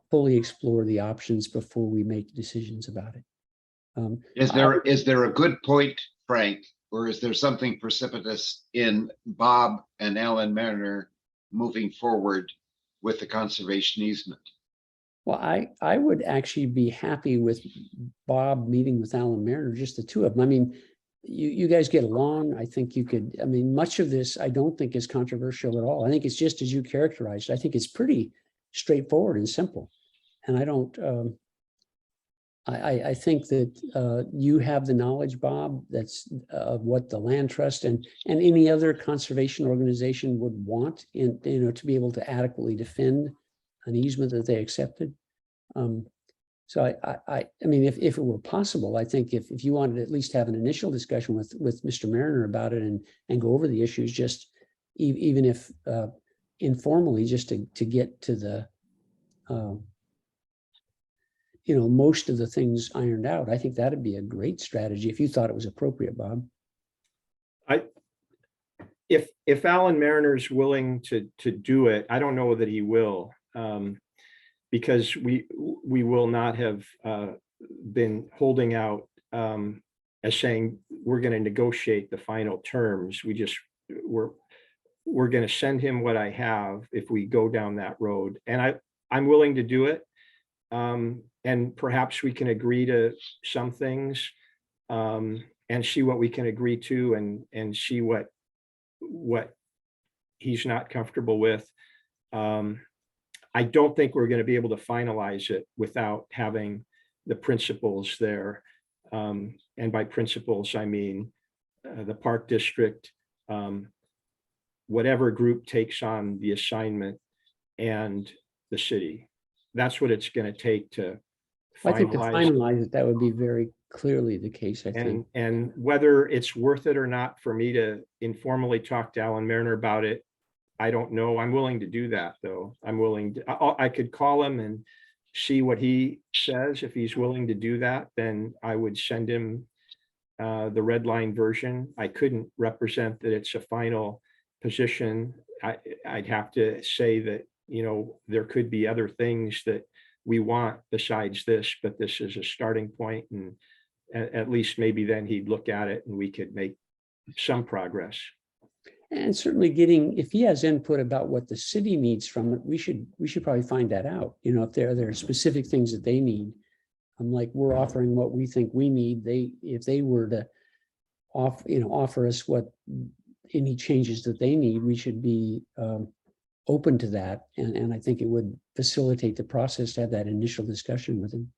S1: fully explore the options before we make decisions about it.
S4: Is there a good point, Frank, or is there something precipitous in Bob and Alan Mariner moving forward with the conservation easement?
S1: Well, I would actually be happy with Bob meeting with Alan Mariner, just the two of them. I mean, you guys get along. I think you could, I mean, much of this I don't think is controversial at all. I think it's just as you characterized. I think it's pretty straightforward and simple. And I don't, I think that you have the knowledge, Bob, that's what the land trust and any other conservation organization would want in, to be able to adequately defend an easement that they accepted. So I mean, if it were possible, I think if you wanted to at least have an initial discussion with Mr. Mariner about it and go over the issues, just even if informally, just to get to the most of the things ironed out, I think that'd be a great strategy if you thought it was appropriate, Bob.
S11: If Alan Mariner is willing to do it, I don't know that he will. Because we will not have been holding out as saying we're going to negotiate the final terms. We're going to send him what I have if we go down that road, and I'm willing to do it. And perhaps we can agree to some things and see what we can agree to, and see what he's not comfortable with. I don't think we're going to be able to finalize it without having the principals there. And by principals, I mean the park district, whatever group takes on the assignment, and the city. That's what it's going to take to finalize.
S1: I think to finalize it, that would be very clearly the case, I think.
S11: And whether it's worth it or not for me to informally talk to Alan Mariner about it, I don't know. I'm willing to do that, though. I'm willing to, I could call him and see what he says. If he's willing to do that, then I would send him the red line version. I couldn't represent that it's a final position. I'd have to say that, there could be other things that we want besides this, but this is a starting point, and at least maybe then he'd look at it and we could make some progress.
S1: And certainly if he has input about what the city needs from it, we should probably find that out. If there are specific things that they need, we're offering what we think we need. If they were to offer us what any changes that they need, we should be open to that. And I think it would facilitate the process to have that initial discussion with him.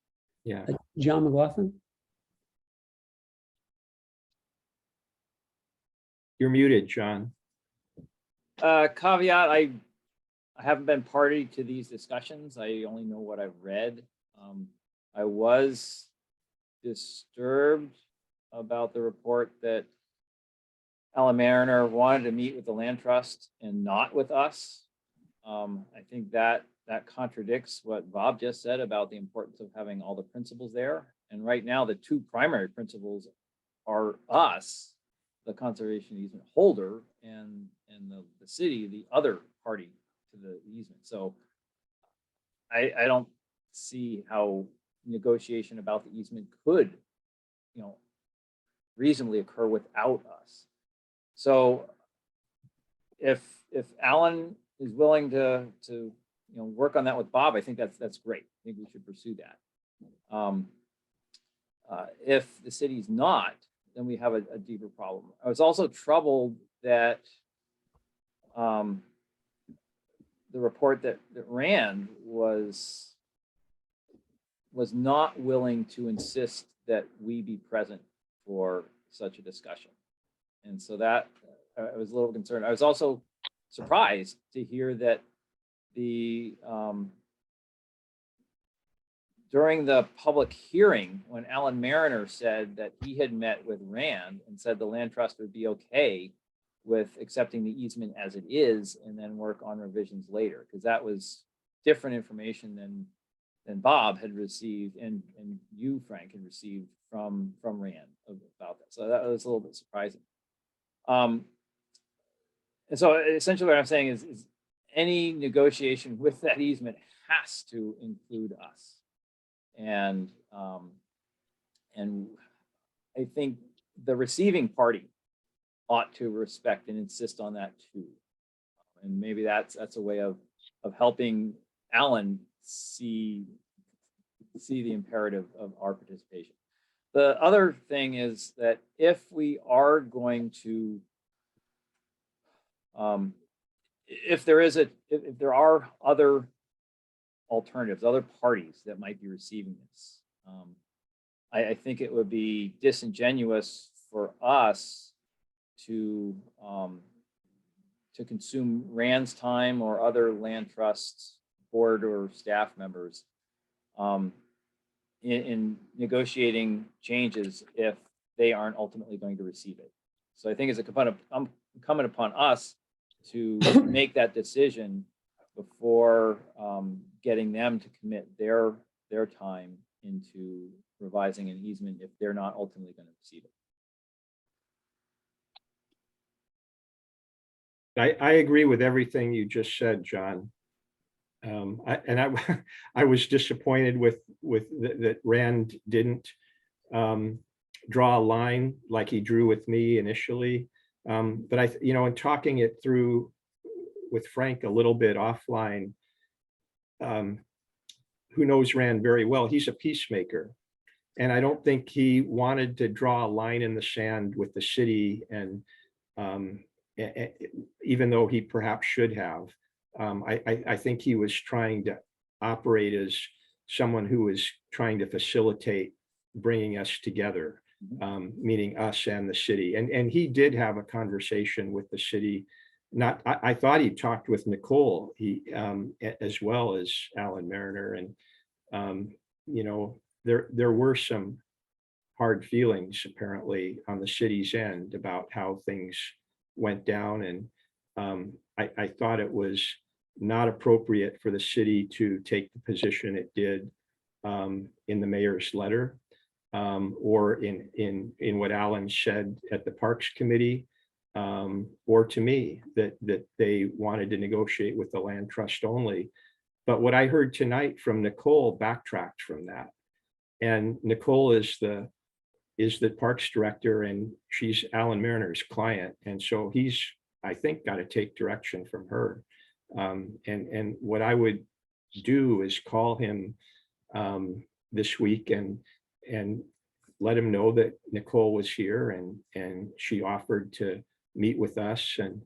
S11: Yeah.
S1: John McLaughlin?
S11: You're muted, John.
S6: Caveat, I haven't been party to these discussions. I only know what I've read. I was disturbed about the report that Alan Mariner wanted to meet with the land trust and not with us. I think that contradicts what Bob just said about the importance of having all the principals there. And right now, the two primary principals are us, the conservation easement holder, and the city, the other party to the easement. So I don't see how negotiation about the easement could, reasonably occur without us. So if Alan is willing to work on that with Bob, I think that's great. I think we should pursue that. If the city's not, then we have a deeper problem. I was also troubled that the report that ran was not willing to insist that we be present for such a discussion. And so that I was a little concerned. I was also surprised to hear that during the public hearing, when Alan Mariner said that he had met with Rand and said the land trust would be okay with accepting the easement as it is and then work on revisions later, because that was different information Bob had received, and you, Frank, had received from Rand about that. So that was a little bit surprising. And so essentially what I'm saying is any negotiation with that easement has to include us. And I think the receiving party ought to respect and insist on that too. And maybe that's a way of helping Alan see the imperative of our participation. The other thing is that if we are going to, if there are other alternatives, other parties that might be receiving this, I think it would be disingenuous for us to consume Rand's time or other land trusts board or staff members in negotiating changes if they aren't ultimately going to receive it. So I think it's incumbent upon us to make that decision before getting them to commit their time into revising an easement if they're not ultimately going to receive it.
S11: I agree with everything you just said, John. I was disappointed with that Rand didn't draw a line like he drew with me initially. But in talking it through with Frank a little bit offline, who knows Rand very well, he's a peacemaker. And I don't think he wanted to draw a line in the sand with the city, and even though he perhaps should have. I think he was trying to operate as someone who was trying to facilitate bringing us together, meaning us and the city. And he did have a conversation with the city. I thought he talked with Nicole, as well as Alan Mariner. And, there were some hard feelings apparently on the city's end about how things went down. And I thought it was not appropriate for the city to take the position it did in the mayor's letter, or in what Alan said at the Parks Committee, or to me, that they wanted to negotiate with the land trust only. But what I heard tonight from Nicole backtracked from that. And Nicole is the Parks Director, and she's Alan Mariner's client. And so he's, I think, got to take direction from her. And what I would do is call him this week and let him know that Nicole was here, and she offered to meet with us and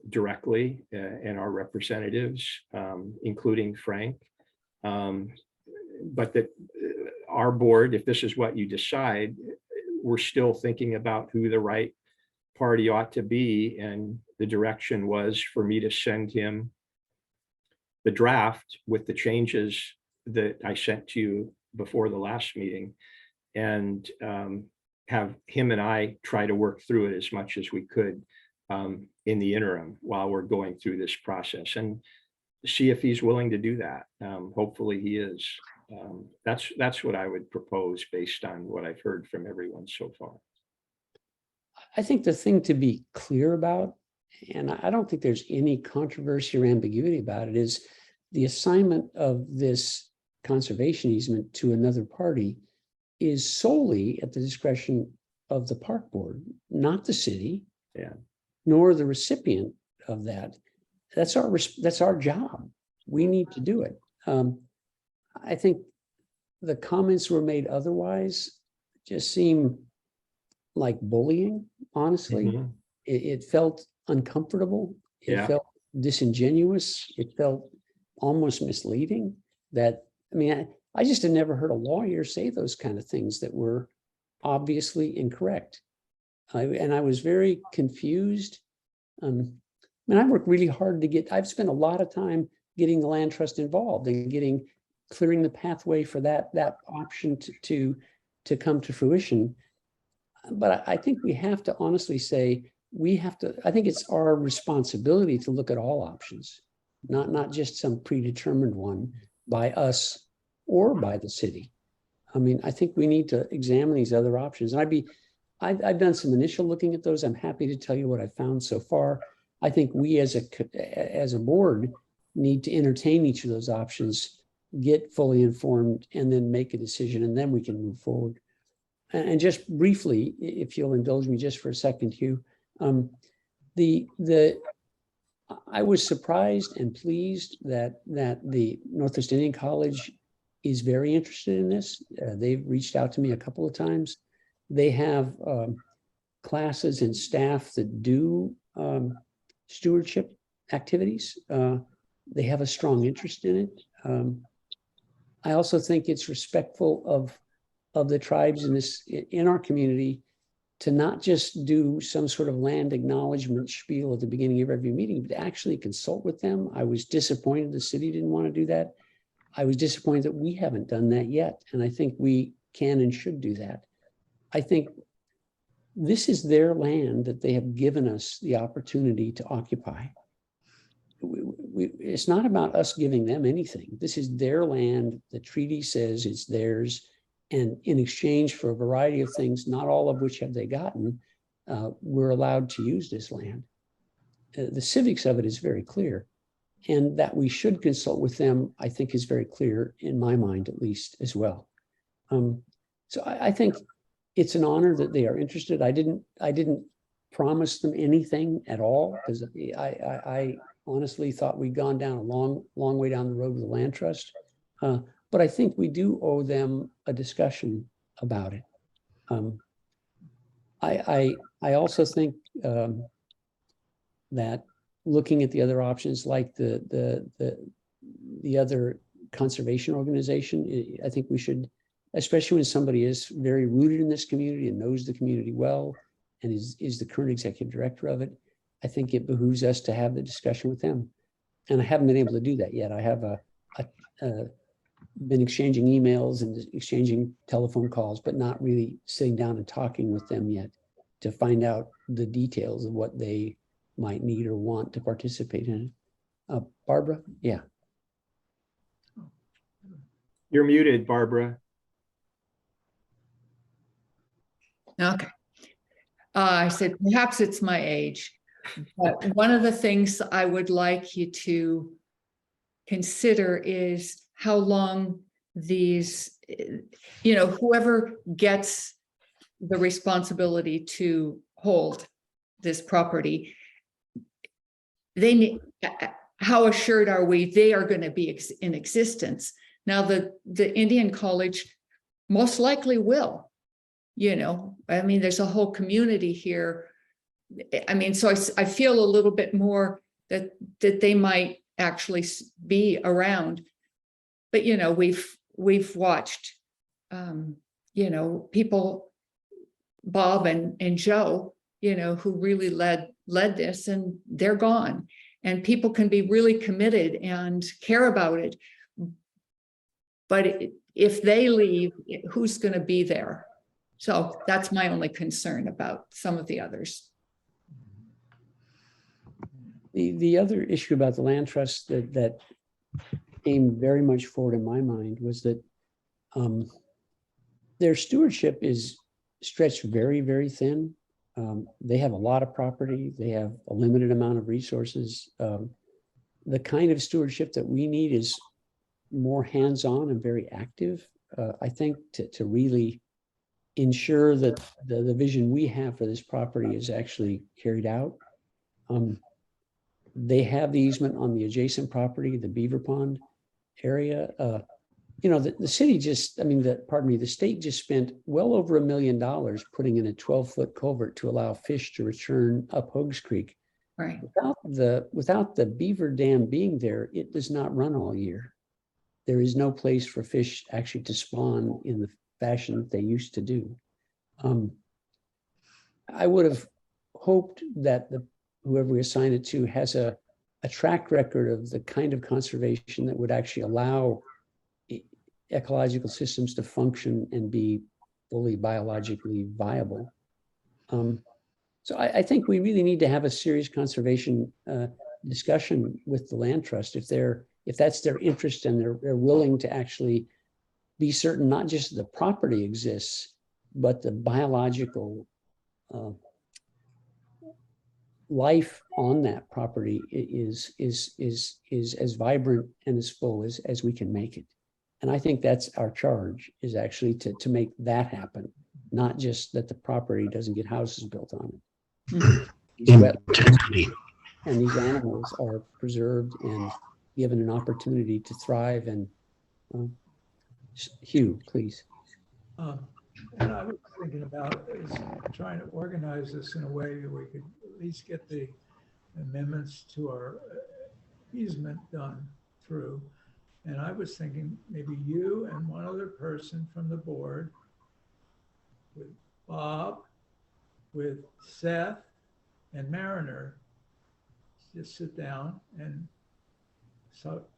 S11: directly, and our representatives, including Frank. But that our board, if this is what you decide, we're still thinking about who the right party ought to be. And the direction was for me to send him the draft with the changes that I sent to you before the last meeting, and have him and I try to work through it as much as we could in the interim while we're going through this process, and see if he's willing to do that. Hopefully he is. That's what I would propose based on what I've heard from everyone so far.
S1: I think the thing to be clear about, and I don't think there's any controversy or ambiguity about it, is the assignment of this conservation easement to another party is solely at the discretion of the park board, not the city, nor the recipient of that. That's our job. We need to do it. I think the comments were made otherwise just seem like bullying, honestly. It felt uncomfortable. It felt disingenuous. It felt almost misleading. I just had never heard a lawyer say those kind of things that were obviously incorrect. And I was very confused. I worked really hard I've spent a lot of time getting the land trust involved and clearing the pathway for that option to come to fruition. But I think we have to honestly say, I think it's our responsibility to look at all options, not just some predetermined one by us or by the city. I mean, I think we need to examine these other options. And I've done some initial looking at those. I'm happy to tell you what I've found so far. I think we as a board need to entertain each of those options, get fully informed, and then make a decision, and then we can move forward. And just briefly, if you'll indulge me just for a second, Hugh, I was surprised and pleased that the Northwest Indian College is very interested in this. They've reached out to me a couple of times. They have classes and staff that do stewardship activities. They have a strong interest in it. I also think it's respectful of the tribes in our community to not just do some sort of land acknowledgement spiel at the beginning of every meeting, but to actually consult with them. I was disappointed the city didn't want to do that. I was disappointed that we haven't done that yet. And I think we can and should do that. I think this is their land that they have given us the opportunity to occupy. It's not about us giving them anything. This is their land. The treaty says it's theirs. And in exchange for a variety of things, not all of which have they gotten, we're allowed to use this land. The civics of it is very clear. And that we should consult with them, I think, is very clear in my mind, at least, as well. So I think it's an honor that they are interested. I didn't promise them anything at all, because I honestly thought we'd gone down a long way down the road with the land trust. But I think we do owe them a discussion about it. I also think that looking at the other options, like the other conservation organization, I think we should, especially when somebody is very rooted in this community and knows the community well and is the current executive director of it, I think it behooves us to have the discussion with them. And I haven't been able to do that yet. I have been exchanging emails and exchanging telephone calls, but not really sitting down and talking with them yet to find out the details of what they might need or want to participate in it. Barbara? Yeah.
S11: You're muted, Barbara.
S8: Okay. I said, perhaps it's my age, but one of the things I would like you to consider is how long these, whoever gets the responsibility to hold this property, they need, how assured are we they are going to be in existence? Now, the Indian College most likely will, I mean, there's a whole community here. I mean, so I feel a little bit more that they might actually be around. But, we've watched, people, Bob and Joe, who really led this, and they're gone. And people can be really committed and care about it. But if they leave, who's going to be there? So that's my only concern about some of the others.
S1: The other issue about the land trust that came very much forward in my mind was that their stewardship is stretched very, very thin. They have a lot of property. They have a limited amount of resources. The kind of stewardship that we need is more hands-on and very active. I think to really ensure that the vision we have for this property is actually carried out. They have the easement on the adjacent property, the Beaver Pond area. The city the state just spent well over $1 million putting in a 12-foot culvert to allow fish to return up Hogs Creek.
S8: Right.
S1: Without the beaver dam being there, it does not run all year. There is no place for fish actually to spawn in the fashion that they used to do. I would have hoped that whoever we assign it to has a track record of the kind of conservation that would actually allow ecological systems to function and be fully biologically viable. So I think we really need to have a serious conservation discussion with the land trust if that's their interest and they're willing to actually be certain not just the property exists, but the biological life on that property is as vibrant and as full as we can make it. And I think that's our charge, is actually to make that happen, not just that the property doesn't get houses built on it. These wetlands and these animals are preserved and given an opportunity to thrive. And Hugh, please.
S3: And I was thinking about is trying to organize this in a way that we could at least get the amendments to our easement done through. And I was thinking maybe you and one other person from the board, with Bob, with Seth and Mariner, just sit down and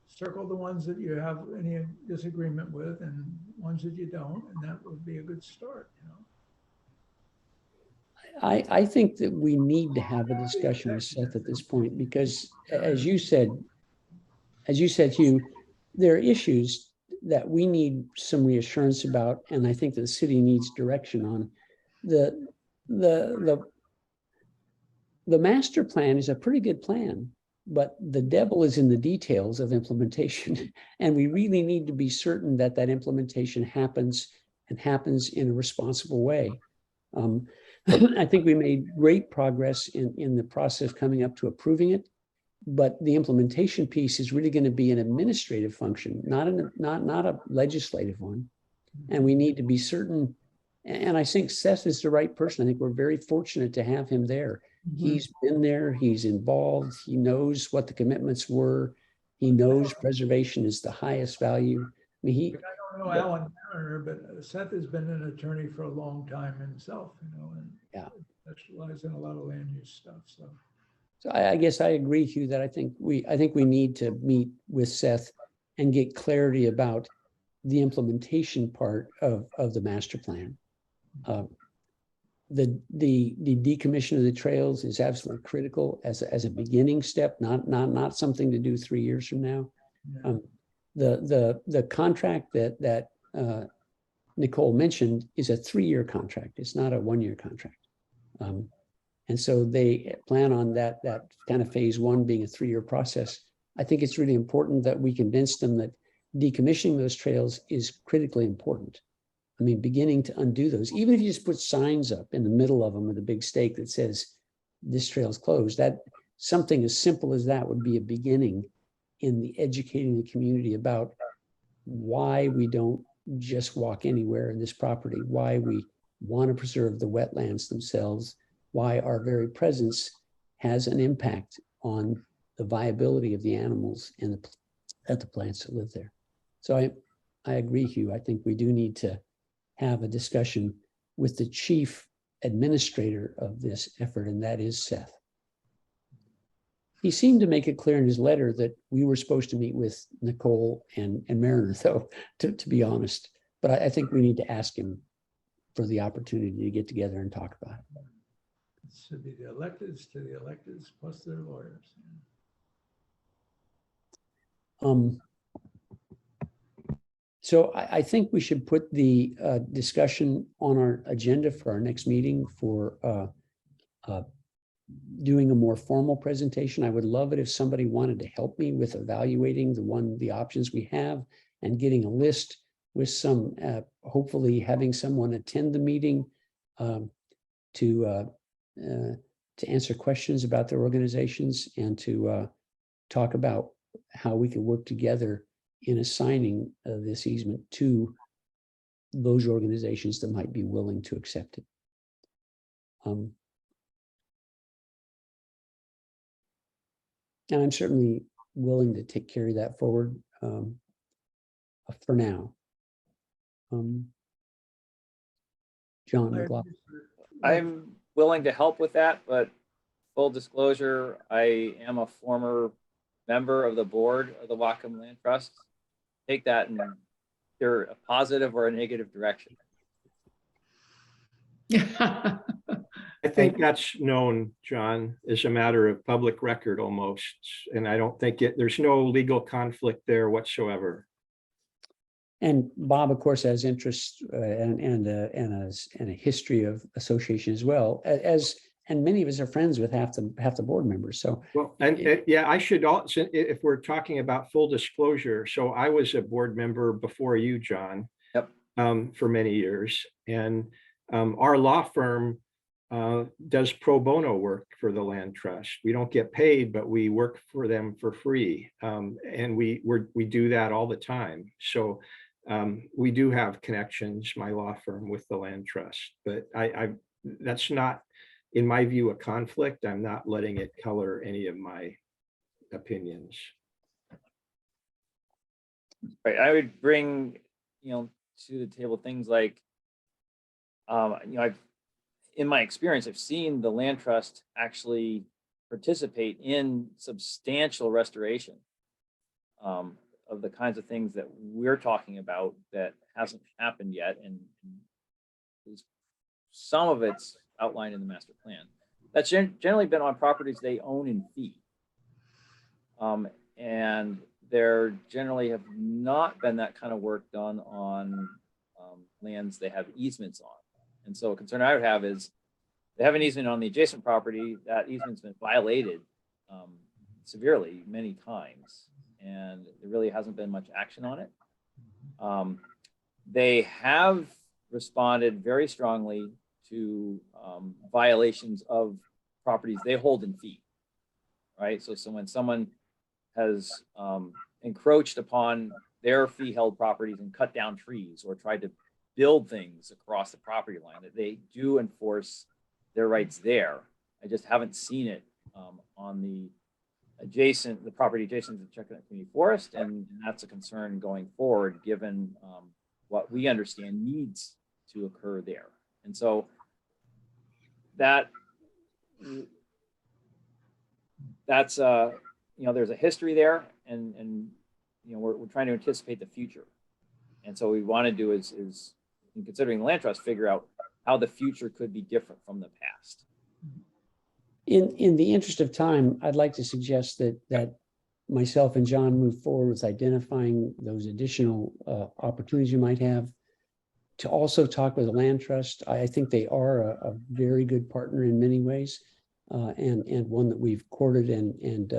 S3: circle the ones that you have any disagreement with and ones that you don't, and that would be a good start, you know.
S1: I think that we need to have a discussion with Seth at this point, because as you said, Hugh, there are issues that we need some reassurance about, and I think the city needs direction on. The master plan is a pretty good plan, but the devil is in the details of implementation. And we really need to be certain that that implementation happens and happens in a responsible way. I think we made great progress in the process coming up to approving it, but the implementation piece is really going to be an administrative function, not a legislative one. And we need to be certain. And I think Seth is the right person. I think we're very fortunate to have him there. He's been there, he's involved, he knows what the commitments were, he knows preservation is the highest value. I mean,
S3: I don't know Alan Mariner, but Seth has been an attorney for a long time himself, you know, and specializes in a lot of land use stuff. So
S1: I guess I agree, Hugh, that I think we need to meet with Seth and get clarity about the implementation part of the master plan. The decommission of the trails is absolutely critical as a beginning step, not something to do 3 years from now. The contract that Nicole mentioned is a 3-year contract. It's not a 1-year contract. And so they plan on that kind of phase 1 being a 3-year process. I think it's really important that we convince them that decommissioning those trails is critically important. I mean, beginning to undo those, even if you just put signs up in the middle of them with a big stake that says this trail's closed, that something as simple as that would be a beginning in the educating the community about why we don't just walk anywhere in this property, why we want to preserve the wetlands themselves, why our very presence has an impact on the viability of the animals and the plants that live there. So I agree, Hugh. I think we do need to have a discussion with the chief administrator of this effort, and that is Seth. He seemed to make it clear in his letter that we were supposed to meet with Nicole and Mariner, though, to be honest. But I think we need to ask him for the opportunity to get together and talk about it.
S3: it should be the electeds to the electeds plus their lawyers.
S1: So I think we should put the discussion on our agenda for our next meeting for doing a more formal presentation. I would love it if somebody wanted to help me with evaluating the options we have and getting a list with some, hopefully having someone attend the meeting to answer questions about their organizations and to talk about how we can work together in assigning this easement to those organizations that might be willing to accept it. And I'm certainly willing to carry that forward for now. John McLaughlin.
S6: I'm willing to help with that, but full disclosure, I am a former member of the board of the Whatcom Land Trust. Take that in either a positive or a negative direction.
S11: I think that's known, John, as a matter of public record almost. And I don't think there's no legal conflict there whatsoever.
S1: And Bob, of course, has interest and a history of association as well, as and many of us are friends with half the board members. So
S11: Well, and yeah, I should also, if we're talking about full disclosure, so I was a board member before you, John.
S6: Yep.
S11: For many years, and our law firm does pro bono work for the land trust. We don't get paid, but we work for them for free, and we do that all the time. So we do have connections, my law firm, with the land trust, but I that's not, in my view, a conflict. I'm not letting it color any of my opinions.
S6: Right, I would bring, to the table things like, in my experience, I've seen the land trust actually participate in substantial restoration of the kinds of things that we're talking about that hasn't happened yet, and some of it's outlined in the master plan. That's generally been on properties they own in fee, and there generally have not been that kind of work done on lands they have easements on. And so a concern I would have is they have an easement on the adjacent property. That easement's been violated severely many times, and there really hasn't been much action on it. They have responded very strongly to violations of properties they hold in fee, right? So when someone has encroached upon their fee-held properties and cut down trees or tried to build things across the property line, that they do enforce their rights there. I just haven't seen it on the property adjacent to the Chuckanut Community Forest, and that's a concern going forward, given what we understand needs to occur there. And so that's there's a history there, and we're trying to anticipate the future. And so what we want to do is in considering the land trust, figure out how the future could be different from the past.
S1: In the interest of time, I'd like to suggest that myself and John move forward with identifying those additional opportunities you might have, to also talk with the land trust. I think they are a very good partner in many ways, and one that we've courted and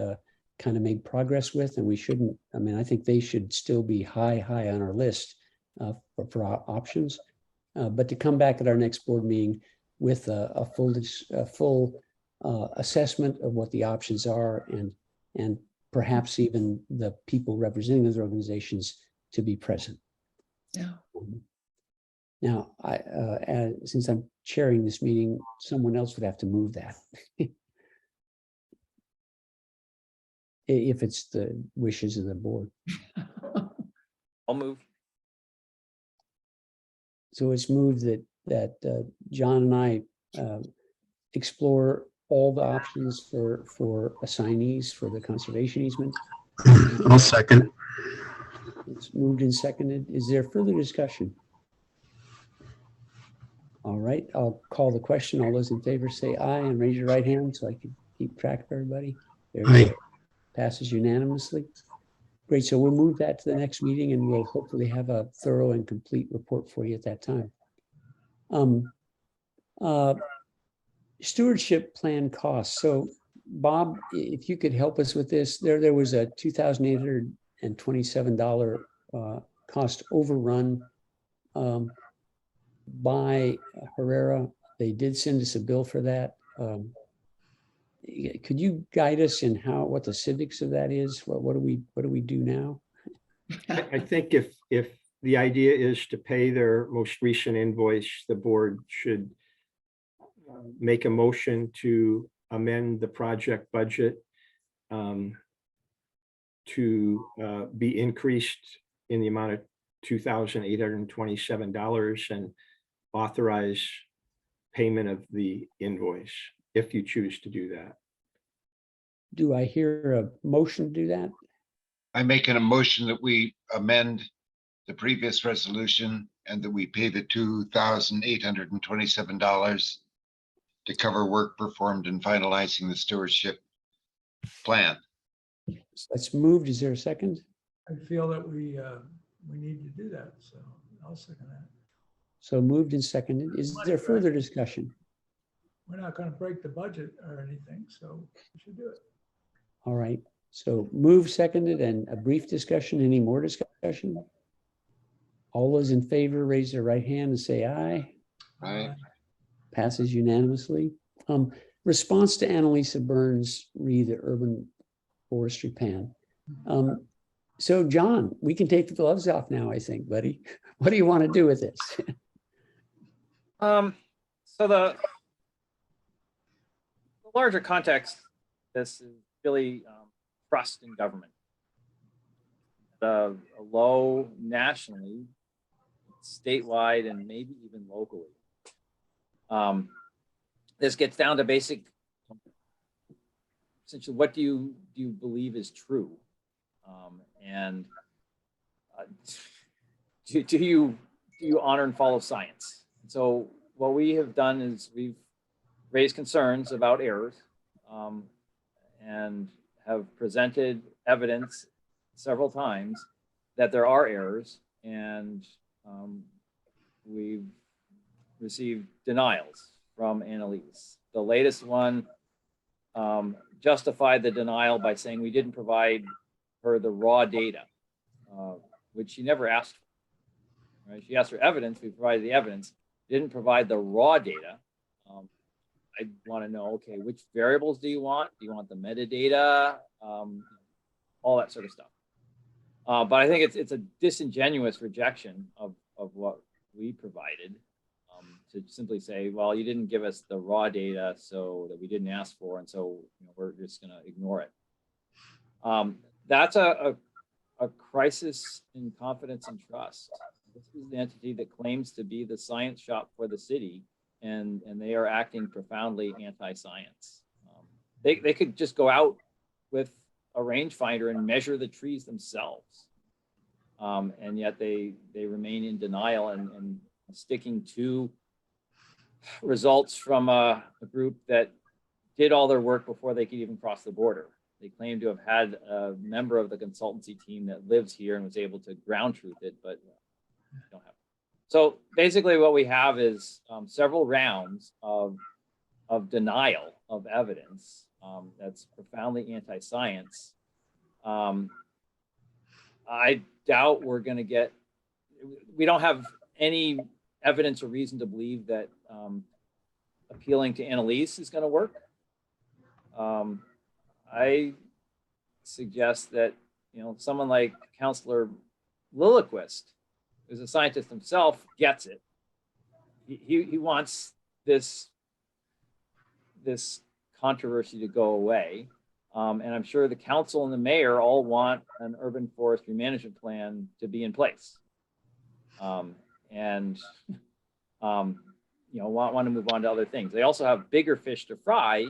S1: kind of made progress with, and we shouldn't, I think they should still be high on our list for options. But to come back at our next board meeting with a full assessment of what the options are, and perhaps even the people representing those organizations to be present.
S8: Yeah.
S1: Now, since I'm chairing this meeting, someone else would have to move that. If it's the wishes of the board.
S6: I'll move.
S1: So it's moved that John and I explore all the options for assignees for the conservation easement.
S2: I'll second.
S1: It's moved and seconded. Is there further discussion? All right, I'll call the question. All those in favor say aye and raise your right hand so I can keep track of everybody. There you go. Passes unanimously. Great, so we'll move that to the next meeting, and we'll hopefully have a thorough and complete report for you at that time. Stewardship plan costs. So Bob, if you could help us with this, there was a $2,827 cost overrun by Herrera. They did send us a bill for that. Could you guide us in what the civics of that is? What do we do now?
S11: I think if the idea is to pay their most recent invoice, the board should make a motion to amend the project budget to be increased in the amount of $2,827 and authorize payment of the invoice, if you choose to do that.
S1: Do I hear a motion to do that?
S4: I'm making a motion that we amend the previous resolution and that we pay the $2,827 to cover work performed in finalizing the stewardship plan.
S1: So that's moved. Is there a second?
S3: I feel that we we need to do that. So I'll second that.
S1: So moved and seconded. Is there further discussion?
S3: We're not going to break the budget or anything, so we should do it.
S1: All right. So move seconded and a brief discussion. Any more discussion? All those in favor, raise their right hand and say aye.
S4: Right.
S1: Passes unanimously. Response to Annalisa Burns, the urban forestry plan. So John, we can take the gloves off now, I think, buddy. What do you want to do with this?
S6: So the larger context, this is really trust in government. A low nationally, statewide, and maybe even locally. This gets down to basic, essentially, what do you believe is true? And do you honor and follow science? So what we have done is we've raised concerns about errors and have presented evidence several times that there are errors, and we've received denials from Annalise. The latest one justified the denial by saying we didn't provide her the raw data, which she never asked for. Right? She asked for evidence, we provided the evidence, didn't provide the raw data. I want to know, okay, which variables do you want? Do you want the metadata? All that sort of stuff. But I think it's a disingenuous rejection of what we provided, to simply say, well, you didn't give us the raw data, so that we didn't ask for, and so we're just going to ignore it. That's a crisis in confidence and trust. This is the entity that claims to be the science shop for the city, and they are acting profoundly anti-science. They could just go out with a rangefinder and measure the trees themselves. And yet they remain in denial and sticking to results from a group that did all their work before they could even cross the border. They claim to have had a member of the consultancy team that lives here and was able to ground truth it, but don't have. So basically what we have is several rounds of denial of evidence that's profoundly anti-science. I doubt we're going to get, we don't have any evidence or reason to believe that appealing to Annalise is going to work. I suggest that, someone like Councillor Lilliquist, who's a scientist himself, gets it. He wants this controversy to go away. And I'm sure the council and the mayor all want an urban forestry management plan to be in place. Want to move on to other things. They also have bigger fish to fry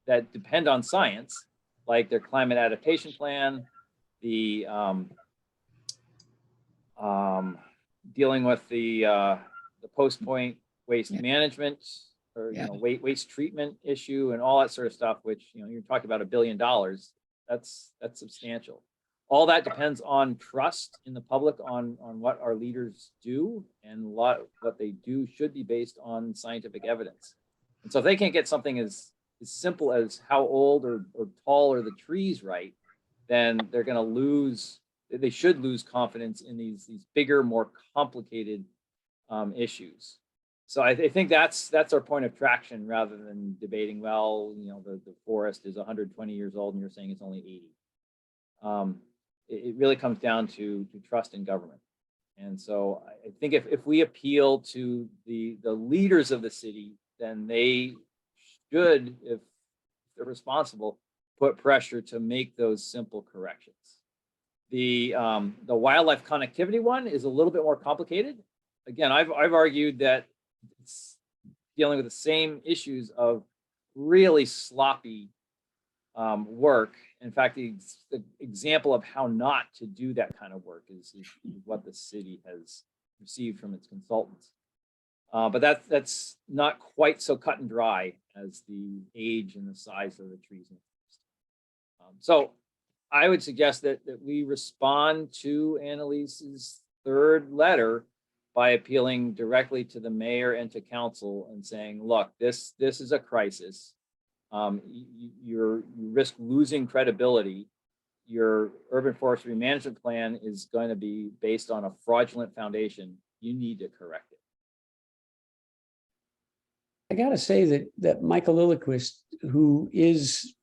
S6: that depend on science, like their climate adaptation plan, the dealing with the post-point waste management, or waste treatment issue and all that sort of stuff, which you're talking about $1 billion. That's substantial. All that depends on trust in the public on what our leaders do, and what they do should be based on scientific evidence. And so if they can't get something as simple as how old or tall are the trees right, then they're going to lose, they should lose confidence in these bigger, more complicated issues. So I think that's our point of traction, rather than debating, well, the forest is 120 years old and you're saying it's only 80. It really comes down to trust in government. And so I think if we appeal to the leaders of the city, then they should, if they're responsible, put pressure to make those simple corrections. The wildlife connectivity one is a little bit more complicated. Again, I've argued that it's dealing with the same issues of really sloppy work. In fact, the example of how not to do that kind of work is what the city has received from its consultants. But that's not quite so cut and dry as the age and the size of the trees in the forest. So I would suggest that we respond to Annalise's third letter by appealing directly to the mayor and to council and saying, look, this is a crisis. You risk losing credibility. Your urban forestry management plan is going to be based on a fraudulent foundation. You need to correct it.
S1: I gotta say that Michael Lilliquist, who is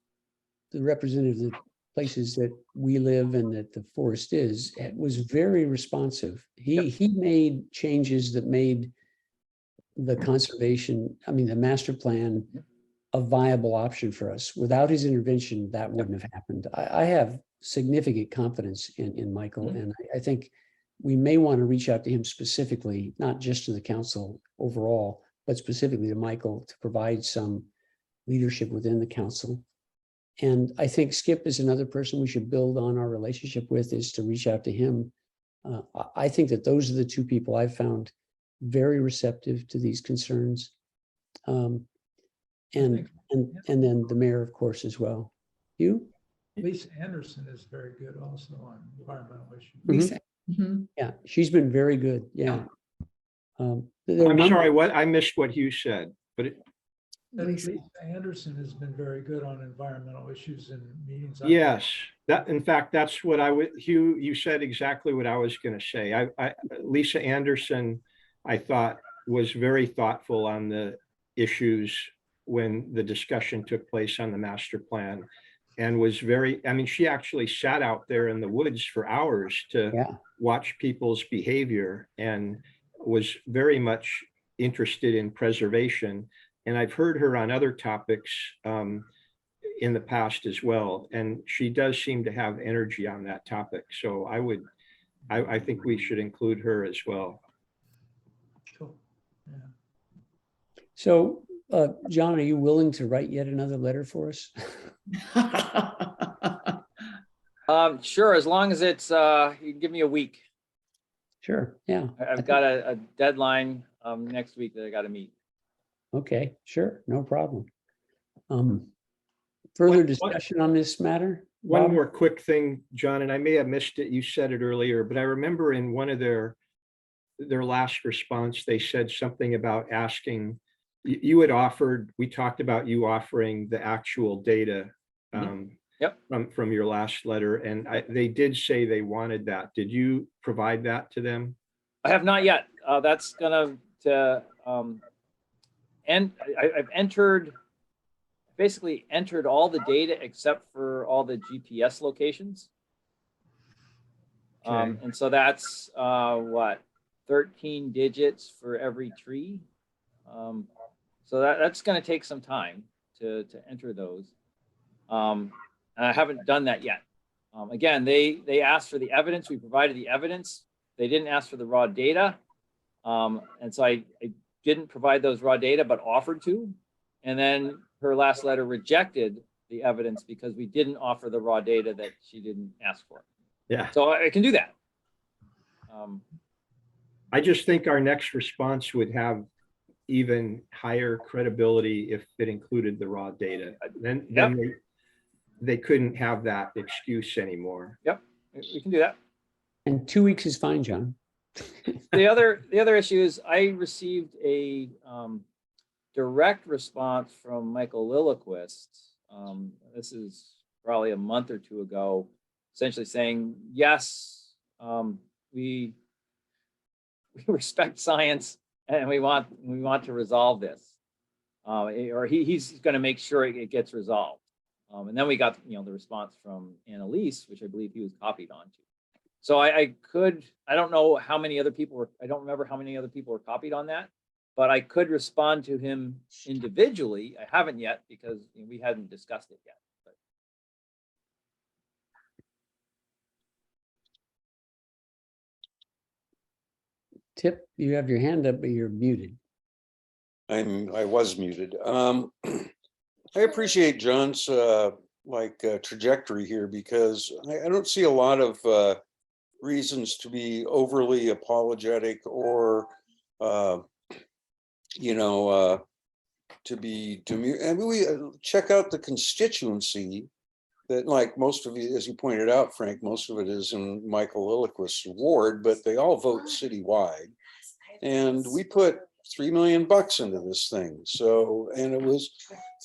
S1: the representative of the places that we live and that the forest is, was very responsive. He made changes that made the the master plan a viable option for us. Without his intervention, that wouldn't have happened. I have significant confidence in Michael, and I think we may want to reach out to him specifically, not just to the council overall, but specifically to Michael to provide some leadership within the council. And I think Skip is another person we should build on our relationship with, is to reach out to him. I think that those are the two people I've found very receptive to these concerns. And then the mayor, of course, as well. You?
S3: Lisa Anderson is very good also on environmental issues.
S8: Lisa. Mhm.
S1: Yeah, she's been very good. Yeah.
S11: I'm sorry, I missed what Hugh said, but
S3: Lisa Anderson has been very good on environmental issues in meetings.
S11: yes, in fact, that's what Hugh, you said exactly what I was going to say. Lisa Anderson, I thought, was very thoughtful on the issues when the discussion took place on the master plan, and was she actually sat out there in the woods for hours to watch people's behavior and was very much interested in preservation. And I've heard her on other topics in the past as well. And she does seem to have energy on that topic. So I think we should include her as well.
S3: Cool. Yeah.
S1: So, John, are you willing to write yet another letter for us?
S6: Sure, as long as it's, you give me a week.
S1: Sure, yeah.
S6: I've got a deadline next week that I got to meet.
S1: Okay, sure, no problem. Further discussion on this matter?
S11: One
S1: Bob?
S11: more quick thing, John, and I may have missed it. You said it earlier, but I remember in one of their last response, they said something about asking, you had offered, we talked about you offering the actual data from your last letter, and they did say they wanted that. Did you provide that to them?
S6: I have not yet. That's gonna and I've basically entered all the data except for all the GPS locations.
S11: Okay.
S6: And so that's what, 13 digits for every tree. So that's going to take some time to enter those. And I haven't done that yet. Again, they asked for the evidence. We provided the evidence. They didn't ask for the raw data. And so I didn't provide those raw data, but offered to. And then her last letter rejected the evidence because we didn't offer the raw data that she didn't ask for.
S11: Yeah.
S6: So I can do that.
S11: I just think our next response would have even higher credibility if it included the raw data. Then they couldn't have that excuse anymore.
S6: Yep, we can do that.
S1: And 2 weeks is fine, John.
S6: The other issue is I received a direct response from Michael Lilliquist. This is probably a month or two ago, essentially saying, yes, we respect science and we want to resolve this, or he's going to make sure it gets resolved. And then we got the response from Annalise, which I believe he was copied onto. So I don't know how many other people were, I don't remember how many other people were copied on that, but I could respond to him individually. I haven't yet because we hadn't discussed it yet. But.
S1: Tip, you have your hand up, but you're muted.
S9: I was muted. I appreciate John's trajectory here because I don't see a lot of reasons to be overly apologetic or to be. I mean, we check out the constituency that, like most of you, as you pointed out, Frank, most of it is in Michael Lillquist's ward, but they all vote citywide. And we put $3 million into this thing. So, and it was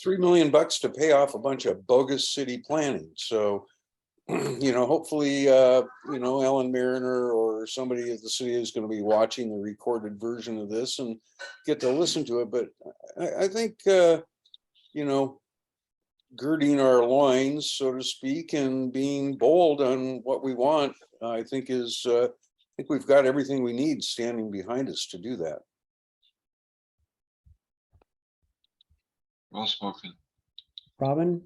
S9: $3 million to pay off a bunch of bogus city planning. So, hopefully, Ellen Mariner or somebody at the city is going to be watching the recorded version of this and get to listen to it. But I think, girding our loins, so to speak, and being bold on what we want, I think we've got everything we need standing behind us to do that.
S4: Well spoken.
S1: Robin?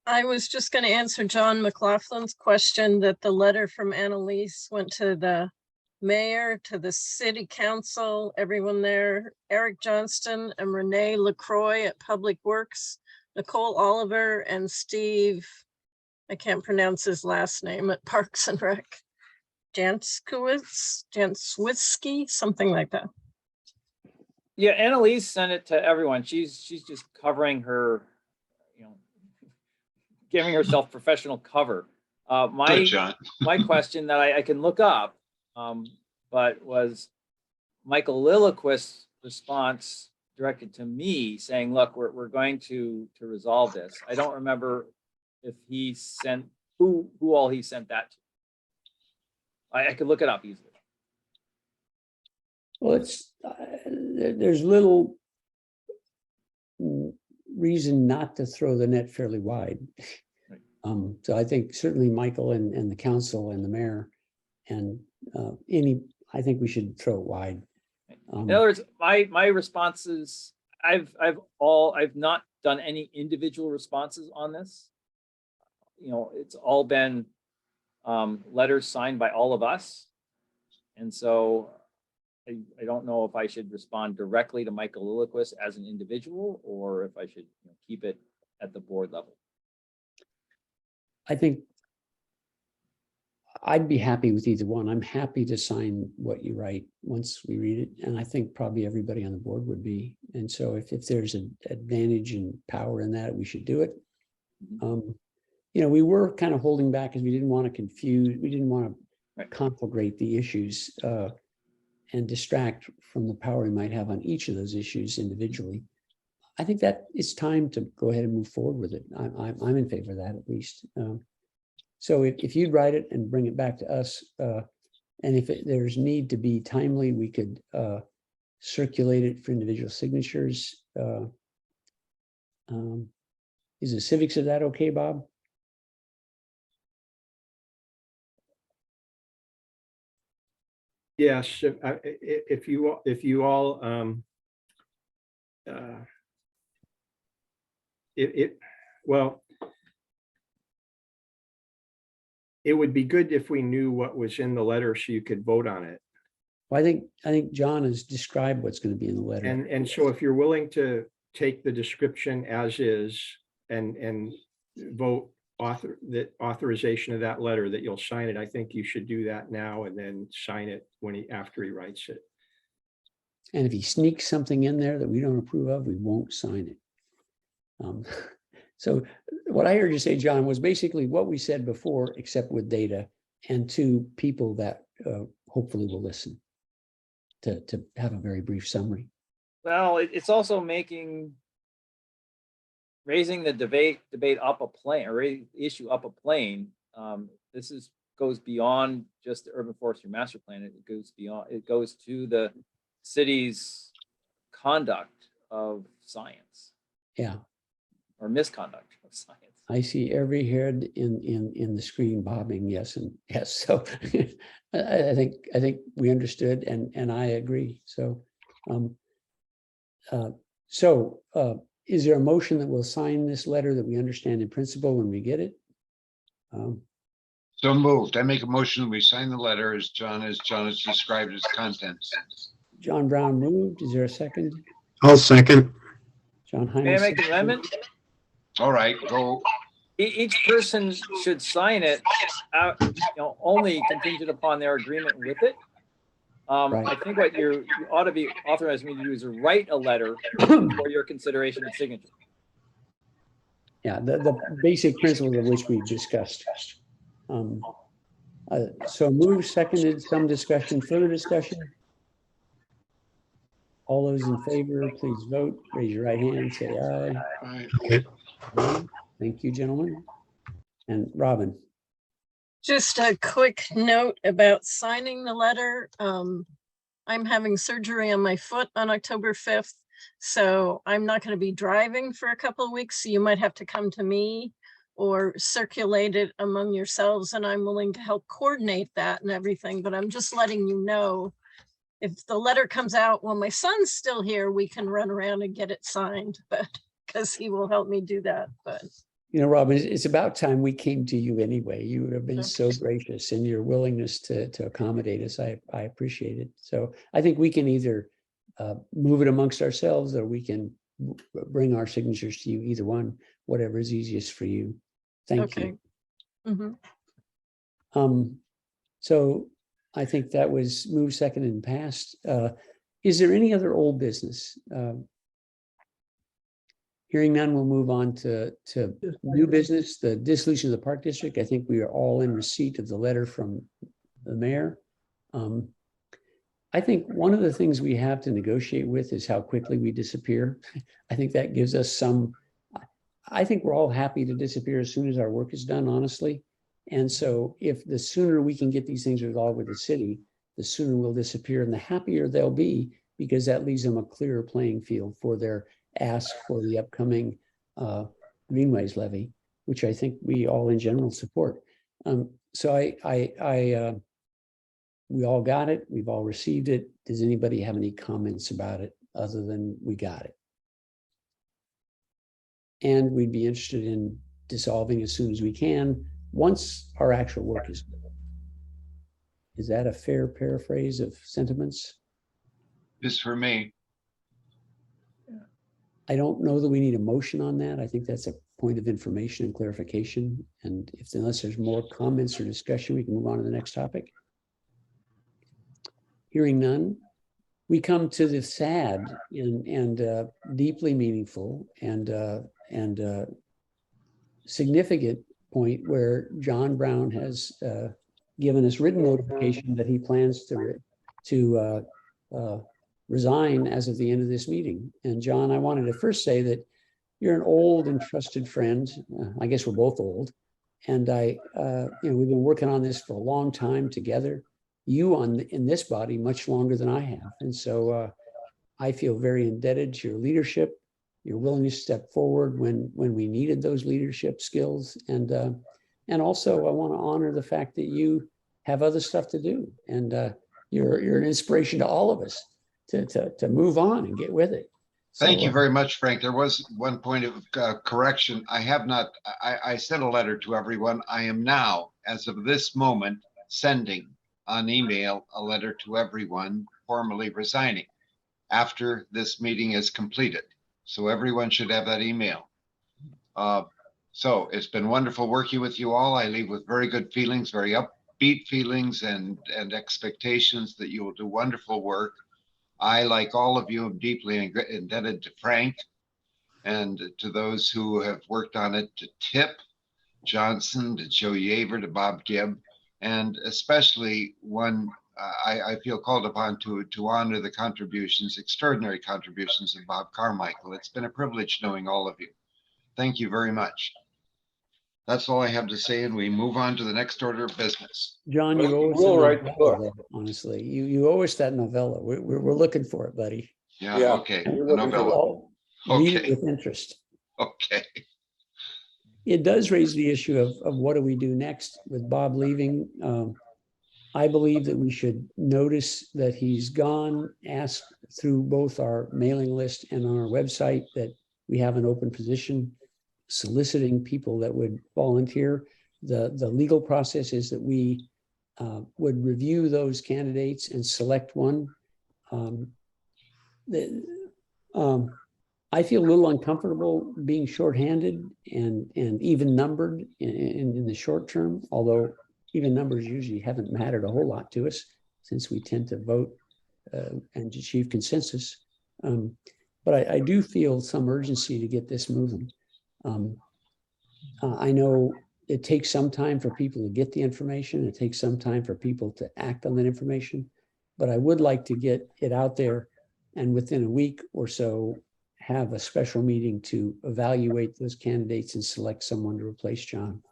S5: I was just going to answer John McLaughlin's question that the letter from Annalise went to the mayor, to the city council, everyone there, Eric Johnston and Renee LaCroix at Public Works, Nicole Oliver and Steve, I can't pronounce his last name, at Parks and Rec. Janswitzki, something like that.
S6: Yeah, Annalise sent it to everyone. She's just covering her, giving herself professional cover.
S4: Good, John.
S6: My question that I can look up, but was Michael Lillquist's response directed to me saying, look, we're going to resolve this. I don't remember if he sent, who all he sent that to. I could look it up easily.
S1: Well, there's little reason not to throw the net fairly wide.
S6: Right.
S1: So I think certainly Michael and the council and the mayor and I think we should throw it wide.
S6: In other words, my responses, I've not done any individual responses on this. It's all been letters signed by all of us. And so I don't know if I should respond directly to Michael Lillquist as an individual or if I should keep it at the board level.
S1: I think I'd be happy with either one. I'm happy to sign what you write once we read it. And I think probably everybody on the board would be. And so if there's an advantage and power in that, we should do it. We were kind of holding back because we didn't want to confuse, we didn't want to conflagrate the issues and distract from the power we might have on each of those issues individually. I think that it's time to go ahead and move forward with it. I'm in favor of that at least. So if you'd write it and bring it back to us, and if there's need to be timely, we could circulate it for individual signatures. Is the civics of that okay, Bob?
S11: Yes, if you all well, it would be good if we knew what was in the letter so you could vote on it.
S1: Well, I think John has described what's going to be in the letter.
S11: And so if you're willing to take the description as is and vote the authorization of that letter that you'll sign it, I think you should do that now and then sign it after he writes it.
S1: And if he sneaks something in there that we don't approve of, we won't sign it. So what I heard you say, John, was basically what we said before, except with data and to people that hopefully will listen to have a very brief summary.
S6: Well, it's also raising the debate up a plane, or issue up a plane. This goes beyond just the urban forestry master plan. It goes to the city's conduct of science.
S1: Yeah.
S6: Or misconduct of science.
S1: I see every head in the screen bobbing yes and yes. So I think we understood and I agree. So is there a motion that we'll sign this letter that we understand in principle when we get it?
S4: So moved. I make a motion. We sign the letter as John has described its contents.
S1: John Brown moved. Is there a second?
S2: I'll second.
S1: John Hines.
S6: May I make an amendment?
S4: All right, go.
S6: Each person should sign it only contingent upon their agreement with it.
S1: Right.
S6: I think what you ought to be authorizing me to do is write a letter for your consideration and signature.
S1: Yeah, the basic principles of which we've discussed. So moved, seconded, some discussion, further discussion? All those in favor, please vote. Raise your right hand, say aye. Aye. Thank you, gentlemen. And Robin,
S5: Just a quick note about signing the letter. I'm having surgery on my foot on October 5th, so I'm not going to be driving for a couple of weeks. So you might have to come to me or circulate it among yourselves, and I'm willing to help coordinate that and everything. But I'm just letting you know, if the letter comes out while my son's still here, we can run around and get it signed, but because he will help me do that. But
S1: you know, Robin, it's about time we came to you anyway. You have been so gracious in your willingness to accommodate us. I appreciate it. So I think we can either move it amongst ourselves, or we can bring our signatures to you, either one, whatever is easiest for you. Thank you. So I think that was moved, seconded, and passed. Is there any other old business? Hearing none, we'll move on to new business, the dissolution of the Park District. I think we are all in receipt of the letter from the mayor. I think one of the things we have to negotiate with is how quickly we disappear. I think that gives us some, I think we're all happy to disappear as soon as our work is done, honestly. And so if the sooner we can get these things resolved with the city, the sooner we'll disappear and the happier they'll be, because that leaves them a clearer playing field for their ask for the upcoming greenways levy, which I think we all in general support. So we all got it. We've all received it. Does anybody have any comments about it other than we got it? And we'd be interested in dissolving as soon as we can once our actual work is done. Is that a fair paraphrase of sentiments?
S4: Just for me.
S1: I don't know that we need a motion on that. I think that's a point of information and clarification. And unless there's more comments or discussion, we can move on to the next topic. Hearing none, we come to the sad and deeply meaningful and significant point where John Brown has given us written notification that he plans to resign as of the end of this meeting. And John, I wanted to first say that you're an old and trusted friend. I guess we're both old. And we've been working on this for a long time together. You in this body much longer than I have. And so I feel very indebted to your leadership, your willingness to step forward when we needed those leadership skills. And also I want to honor the fact that you have other stuff to do. And you're an inspiration to all of us to move on and get with it.
S4: Thank you very much, Frank. There was one point of correction. I have not, I sent a letter to everyone. I am now, as of this moment, sending on email a letter to everyone formally resigning after this meeting is completed. So everyone should have that email. So it's been wonderful working with you all. I leave with very good feelings, very upbeat feelings and expectations that you will do wonderful work. I, like all of you, am deeply indebted to Frank and to those who have worked on it, to Tip Johnson, to Joe Yaver, to Bob Gibb, and especially one I feel called upon to honor the contributions, extraordinary contributions of Bob Carmichael. It's been a privilege knowing all of you. Thank you very much. That's all I have to say, and we move on to the next order of business.
S1: John, you owe us
S9: We'll
S1: a
S9: write the
S1: novella,
S9: book.
S1: honestly. You owe us that novella. We're looking for it, buddy.
S4: Yeah,
S9: Yeah.
S4: okay.
S9: We're
S4: The
S9: looking for
S4: novella.
S1: All read it
S4: Okay.
S1: with interest.
S4: Okay.
S1: It does raise the issue of what do we do next with Bob leaving. I believe that we should notice that he's gone, ask through both our mailing list and on our website that we have an open position, soliciting people that would volunteer. The legal process is that we would review those candidates and select one. I feel a little uncomfortable being shorthanded and even numbered in the short term, although even numbers usually haven't mattered a whole lot to us since we tend to vote and achieve consensus. But I do feel some urgency to get this moving. I know it takes some time for people to get the information. It takes some time for people to act on that information. But I would like to get it out there and within a week or so, have a special meeting to evaluate those candidates and select someone to replace John.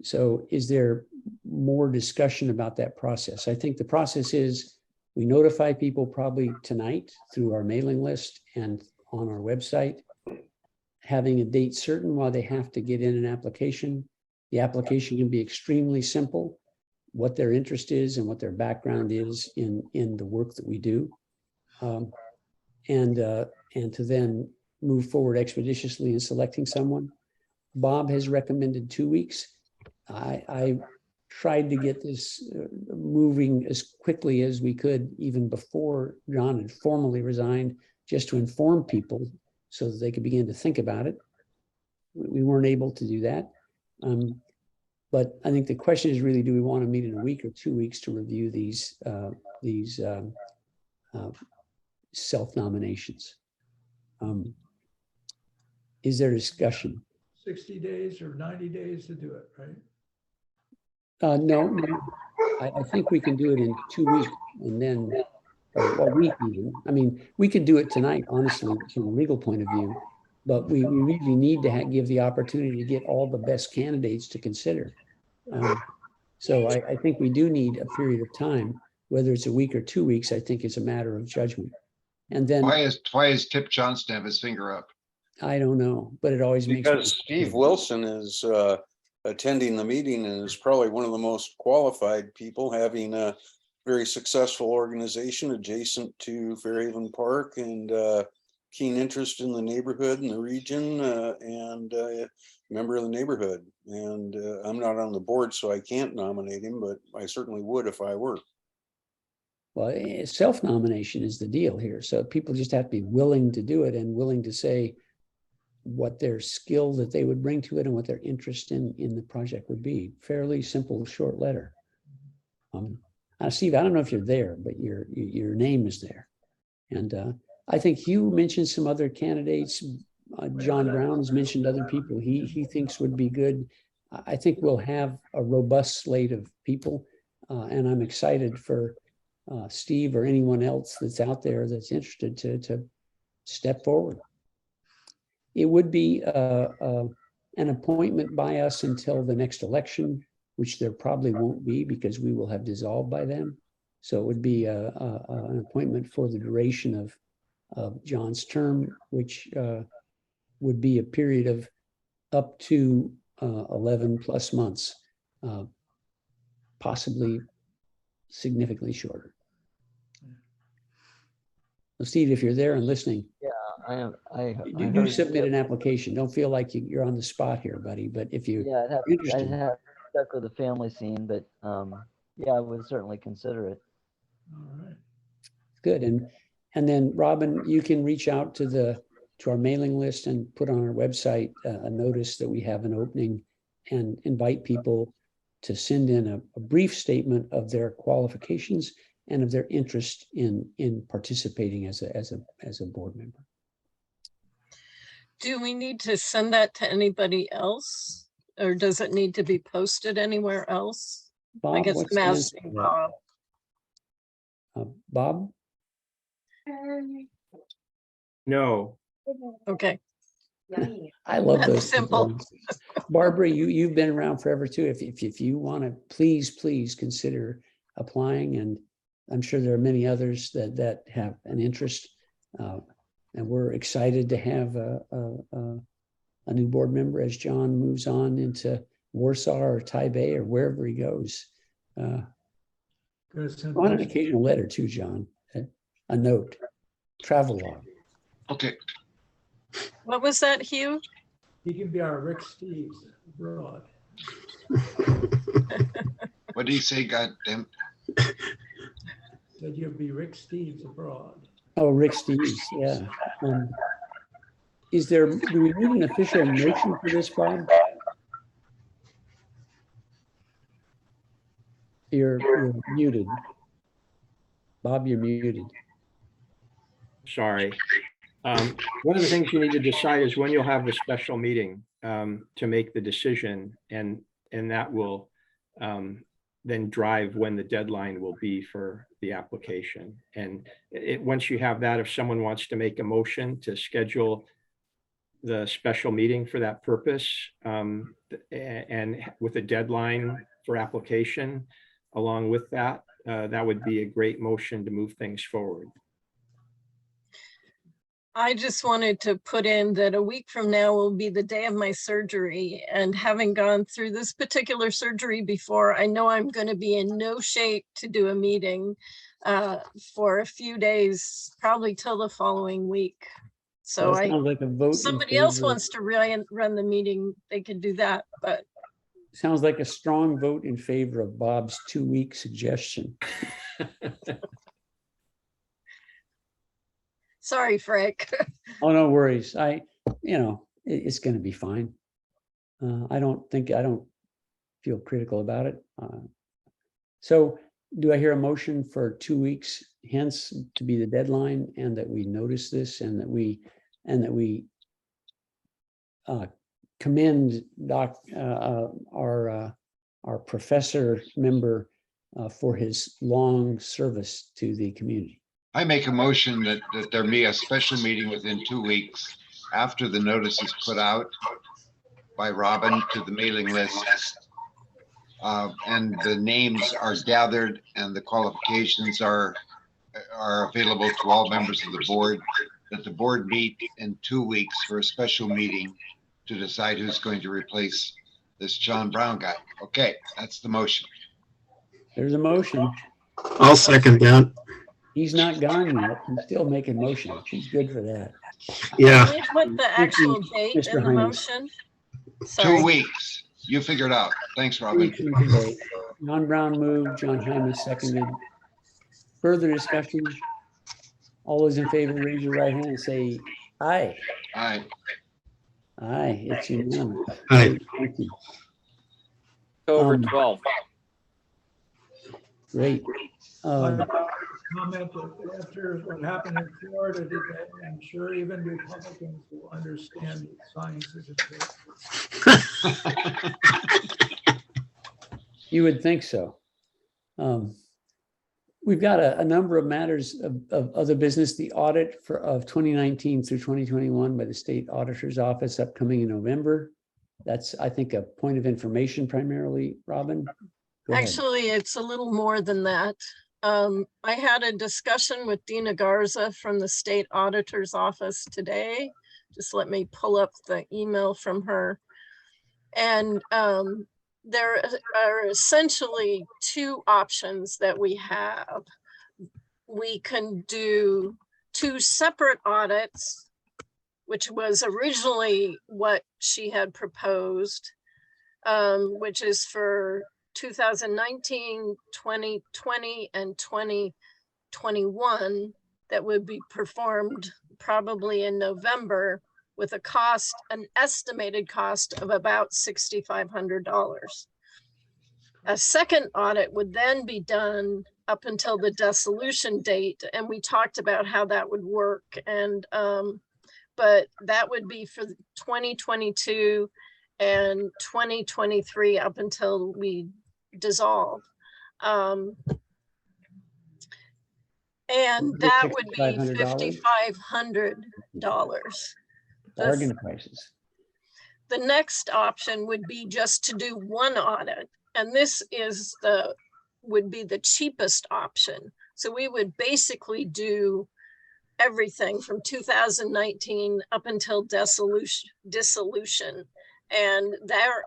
S1: So is there more discussion about that process? I think the process is we notify people probably tonight through our mailing list and on our website, having a date certain while they have to get in an application. The application can be extremely simple, what their interest is and what their background is in the work that we do. And to then move forward expeditiously in selecting someone. Bob has recommended 2 weeks. I tried to get this moving as quickly as we could, even before John had formally resigned, just to inform people so that they could begin to think about it. We weren't able to do that. But I think the question is really, do we want to meet in a week or 2 weeks to review these self-nominations? Is there discussion?
S3: 60 days or 90 days to do it, right?
S1: No, I think we can do it in 2 weeks and then, or a week even. I mean, we could do it tonight, honestly, from a legal point of view, but we really need to give the opportunity to get all the best candidates to consider. So I think we do need a period of time, whether it's a week or 2 weeks, I think is a matter of judgment. And then
S4: Why is Tip Johnston have his finger up?
S1: I don't know, but it always makes.
S9: Because Steve Wilson is attending the meeting and is probably one of the most qualified people, having a very successful organization adjacent to Fairhaven Park and keen interest in the neighborhood and the region and member of the neighborhood. And I'm not on the board, so I can't nominate him, but I certainly would if I were.
S1: Well, self-nomination is the deal here. So people just have to be willing to do it and willing to say what their skill that they would bring to it and what their interest in the project would be. Fairly simple, short letter. Steve, I don't know if you're there, but your name is there. And I think Hugh mentioned some other candidates. John Brown has mentioned other people he thinks would be good. I think we'll have a robust slate of people. And I'm excited for Steve or anyone else that's out there that's interested to step forward. It would be an appointment by us until the next election, which there probably won't be because we will have dissolved by then. So it would be an appointment for the duration of John's term, which would be a period of up to 11 plus months, possibly significantly shorter. So Steve, if you're there and listening,
S10: Yeah, I am. I
S1: do
S10: heard
S1: submit
S10: Tip.
S1: an application. Don't feel like you're on the spot here, buddy. But if you're
S10: Yeah, I'd
S1: interested,
S10: have stuck with the family scene, but yeah, I would certainly consider it.
S3: All right.
S1: good. And then Robin, you can reach out to our mailing list and put on our website a notice that we have an opening and invite people to send in a brief statement of their qualifications and of their interest in participating as a board member.
S5: Do we need to send that to anybody else? Or does it need to be posted anywhere else?
S1: Bob,
S5: I guess
S1: what's
S5: I'm
S1: the answer
S5: asking
S1: to that?
S5: Bob.
S1: Bob?
S11: No,
S5: Okay,
S1: I love
S5: That's
S1: those
S5: simple.
S1: simple. Barbara, you've been around forever too. If you want to, please consider applying, and I'm sure there are many others that have an interest, and we're excited to have a new board member as John moves on into Warsaw or Taipei or wherever he goes. On an occasional letter too, John, a note, travel log.
S4: Okay,
S5: what was that, Hugh?
S3: He can be our Rick Steves abroad.
S4: what did he say, goddamn?
S3: Said you'll be Rick Steves abroad.
S1: Oh, Rick Steves, yeah. Do we need an official motion for this, Bob? You're muted. Bob, you're muted.
S11: sorry. One of the things you need to decide is when you'll have the special meeting to make the decision, and that will then drive when the deadline will be for the application. And once you have that, if someone wants to make a motion to schedule the special meeting for that purpose, and with a deadline for application along with that, that would be a great motion to move things forward.
S5: I just wanted to put in that a week from now will be the day of my surgery, and having gone through this particular surgery before, I know I'm going to be in no shape to do a meeting for a few days, probably till the following week. So
S1: That sounds like a vote.
S5: somebody else wants to run the meeting, they can do that, but
S1: Sounds like a strong vote in favor of Bob's 2-week suggestion.
S5: sorry, Frank.
S1: Oh, no worries. It's going to be fine. I don't feel critical about it. So do I hear a motion for 2 weeks hence to be the deadline, and that we notice this, and that we commend our professor member for his long service to the community?
S4: I make a motion that there be a special meeting within 2 weeks after the notice is put out by Robin to the mailing list. And the names are gathered and the qualifications are available to all members of the board, that the board meet in 2 weeks for a special meeting to decide who's going to replace this John Brown guy. Okay, that's the motion.
S1: There's a motion.
S2: I'll second that.
S1: He's not gone yet. He's still making motions. He's good for that.
S2: Yeah.
S5: Can we put the actual date
S1: Mr.
S5: in the
S1: Hines.
S5: motion?
S4: 2
S5: Sorry.
S4: weeks. You figure it out. Thanks, Robin.
S1: John Brown moved, John Hyman seconded. Further discussion? All those in favor, raise your right hand and say aye.
S4: Aye.
S1: Aye, it's unanimous.
S2: Aye.
S1: Thank you.
S6: October
S1: Um,
S6: 12th.
S1: Great.
S3: Comment that after what happened in Florida, I'm sure even Republicans will understand that science is important.
S1: You would think so. We've got a number of matters of other business. The audit of 2019 through 2021 by the State Auditor's Office upcoming in November. That's, I think, a point of information primarily. Robin? Go ahead.
S5: Actually, it's a little more than that. I had a discussion with Dina Garza from the State Auditor's Office today. Just let me pull up the email from her. And there are essentially two options that we have. We can do 2 separate audits, which was originally what she had proposed, which is for 2019, 2020, and 2021 that would be performed probably in November with a cost, an estimated cost of about $6,500. A second audit would then be done up until the dissolution date, and we talked about how that would work. And but that would be for 2022 and 2023 up until we dissolve. And that would be $5,500.
S1: Bargain prices.
S5: The next option would be just to do one audit. And this is would be the cheapest option. So we would basically do everything from 2019 up until dissolution. And their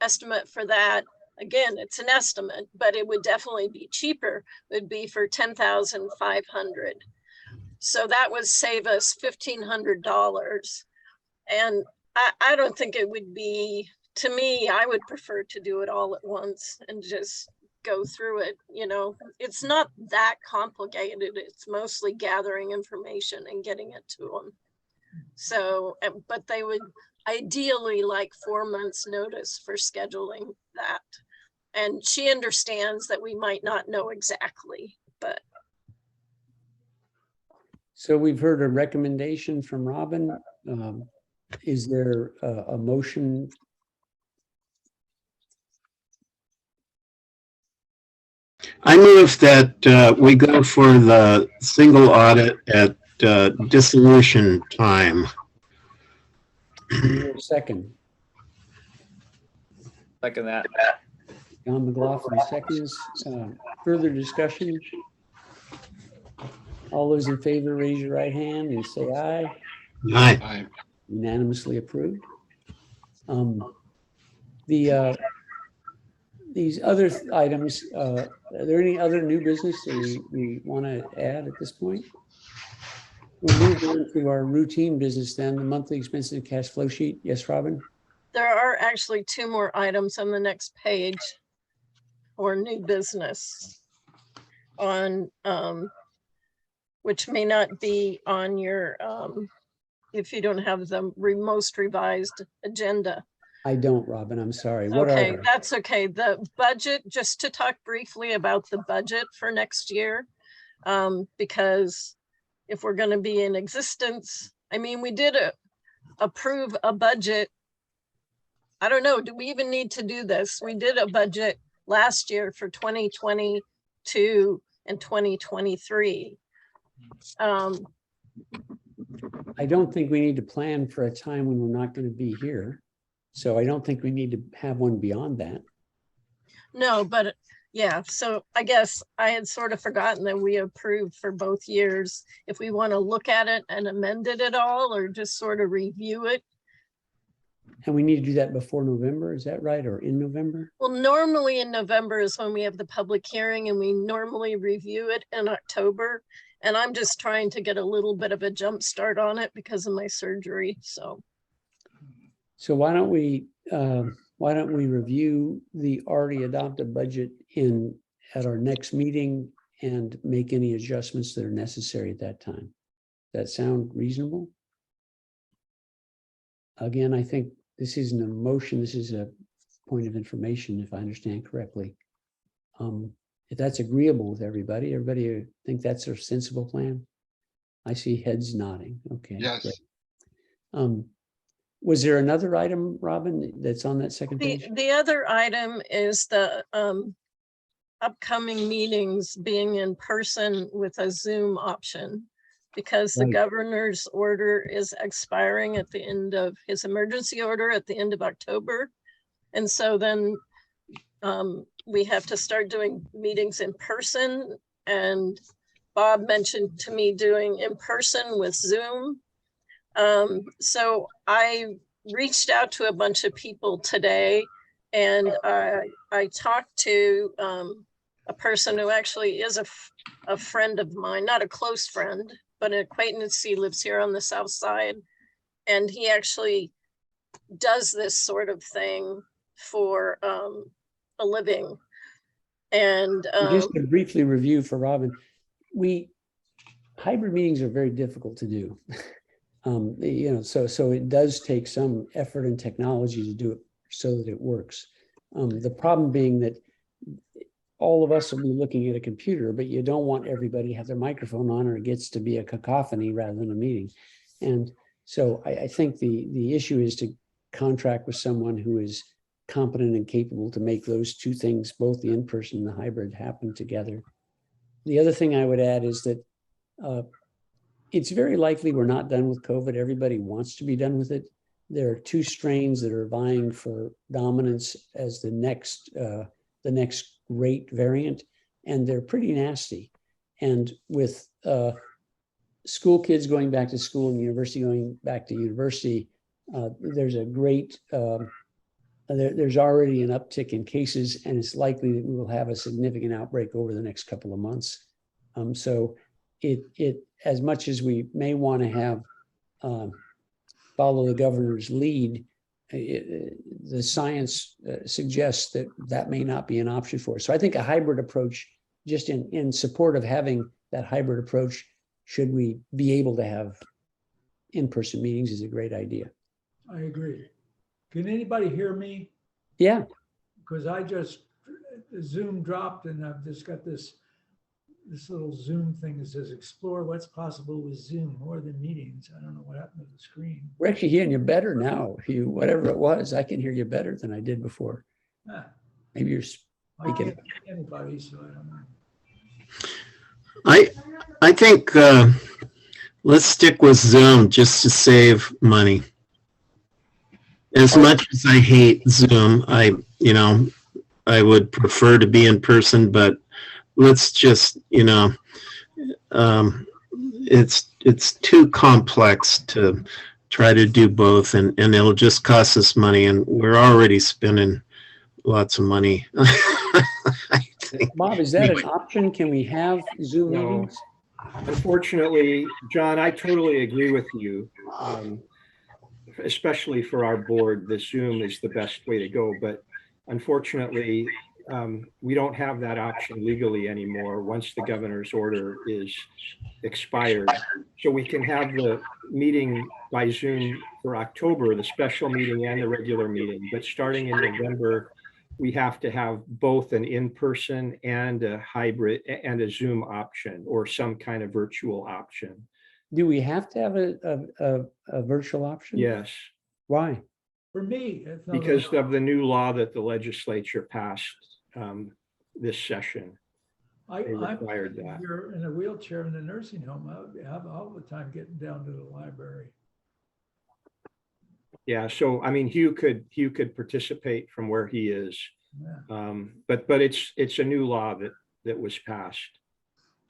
S5: estimate for that, again, it's an estimate, but it would definitely be cheaper, would be for $10,500. So that would save us $1,500. And I don't think it would be, to me, I would prefer to do it all at once and just go through it. You know, it's not that complicated. It's mostly gathering information and getting it to them. So, but they would ideally like 4 months notice for scheduling that. And she understands that we might not know exactly, but.
S1: So we've heard a recommendation from Robin. Is there a motion?
S2: I move that we go for the single audit at dissolution time.
S1: Second,
S6: Second that.
S1: John McLaughlin seconds. Further discussion? All those in favor, raise your right hand and say aye.
S2: Aye.
S1: Unanimously approved. These other items, are there any other new business that we want to add at this point? We'll move on to our routine business then, the monthly expenses and cash flow sheet. Yes, Robin?
S5: There are actually 2 more items on the next page for new business on, which may not be on your, if you don't have the most revised agenda.
S1: I don't, Robin, I'm sorry. What are
S5: Okay,
S1: they?
S5: that's okay. The budget, just to talk briefly about the budget for next year. Because if we're going to be in existence, I mean, we did approve a budget. I don't know, do we even need to do this? We did a budget last year for 2022 and 2023.
S1: I don't think we need to plan for a time when we're not going to be here. So I don't think we need to have one beyond that.
S5: No, but yeah, so I guess I had sort of forgotten that we approved for both years. If we want to look at it and amend it at all, or just sort of review it.
S1: And we need to do that before November, is that right? Or in November?
S5: Well, normally in November is when we have the public hearing, and we normally review it in October. And I'm just trying to get a little bit of a jump start on it because of my surgery, so.
S1: So why don't we review the already adopted budget at our next meeting and make any adjustments that are necessary at that time? Does that sound reasonable? Again, I think this isn't a motion, this is a point of information, if I understand correctly. If that's agreeable with everybody think that's a sensible plan? I see heads nodding. Okay.
S4: Yes.
S1: Great. Was there another item, Robin, that's on that second page?
S5: The other item is the upcoming meetings being in person with a Zoom option, because the
S1: Right.
S5: governor's order is expiring at the end of his emergency order at the end of October. And so then we have to start doing meetings in person. And Bob mentioned to me doing in person with Zoom. So I reached out to a bunch of people today, and I talked to a person who actually is a friend of mine, not a close friend, but an acquaintance. He lives here on the south side, and he actually does this sort of thing for a living. And
S1: Just to briefly review for Robin, hybrid meetings are very difficult to do. So it does take some effort and technology to do it so that it works. The problem being that all of us will be looking at a computer, but you don't want everybody to have their microphone on, or it gets to be a cacophony rather than a meeting. And so I think the issue is to contract with someone who is competent and capable to make those two things, both the in-person and the hybrid, happen together. The other thing I would add is that it's very likely we're not done with COVID. Everybody wants to be done with it. There are 2 strains that are vying for dominance as the next great variant, and they're pretty nasty. And with school kids going back to school and university going back to university, there's already an uptick in cases, and it's likely that we will have a significant outbreak over the next couple of months. So it as much as we may want to have follow the governor's lead, the science suggests that may not be an option for us. So I think a hybrid approach, just in support of having that hybrid approach, should we be able to have in-person meetings, is a great idea.
S3: I agree. Can anybody hear me?
S1: Yeah.
S3: Because Zoom dropped, and I've just got this this little Zoom thing that says explore what's possible with Zoom, more than meetings. I don't know what happened to the screen.
S1: We're actually hearing you better now. If you, whatever it was, I can hear you better than I did before.
S3: Ah,
S1: Maybe you're
S3: I
S1: speaking.
S3: can't see anybody, so I don't know.
S2: I think let's stick with Zoom just to save money. As much as I hate Zoom, I would prefer to be in person, but let's just, it's too complex to try to do both, and it'll just cost us money, and we're already spending lots of money. I think.
S1: Bob, is that an option? Can we have Zoom
S11: No.
S1: meetings?
S11: Unfortunately, John, I totally agree with you. Especially for our board, the Zoom is the best way to go. But unfortunately, we don't have that option legally anymore once the governor's order is expired. So we can have the meeting by Zoom for October, the special meeting and the regular meeting. But starting in November, we have to have both an in-person and a hybrid and a Zoom option or some kind of virtual option.
S1: Do we have to have a virtual option?
S11: Yes.
S1: Why?
S3: For me, it's not
S11: Because of the new law that the legislature passed this session. They required that.
S3: If you're in a wheelchair in a nursing home, I would have all the time getting down to the library.
S11: Yeah, so I mean, Hugh could participate from where he is,
S3: Yeah.
S11: but it's a new law that was passed.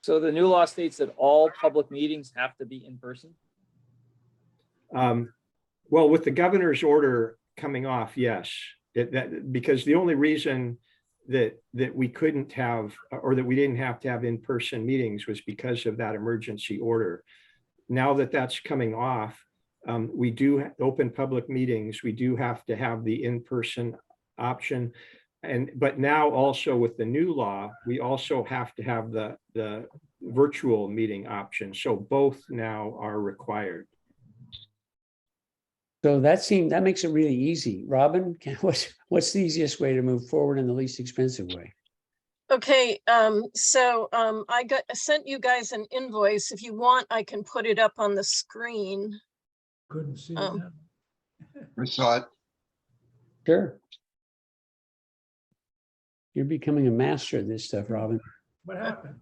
S6: So the new law states that all public meetings have to be in person?
S11: Well, with the governor's order coming off, yes, because the only reason that we couldn't have, or that we didn't have to have in-person meetings was because of that emergency order. Now that that's coming off, we do open public meetings. We do have to have the in-person option. But now also with the new law, we also have to have the virtual meeting option. So both now are required.
S1: So that makes it really easy. Robin, what's the easiest way to move forward in the least expensive way?
S5: Okay, so I sent you guys an invoice. If you want, I can put it up on the screen.
S3: Couldn't see it now.
S4: I saw it.
S1: Sure. You're becoming a master of this stuff, Robin.
S3: What happened?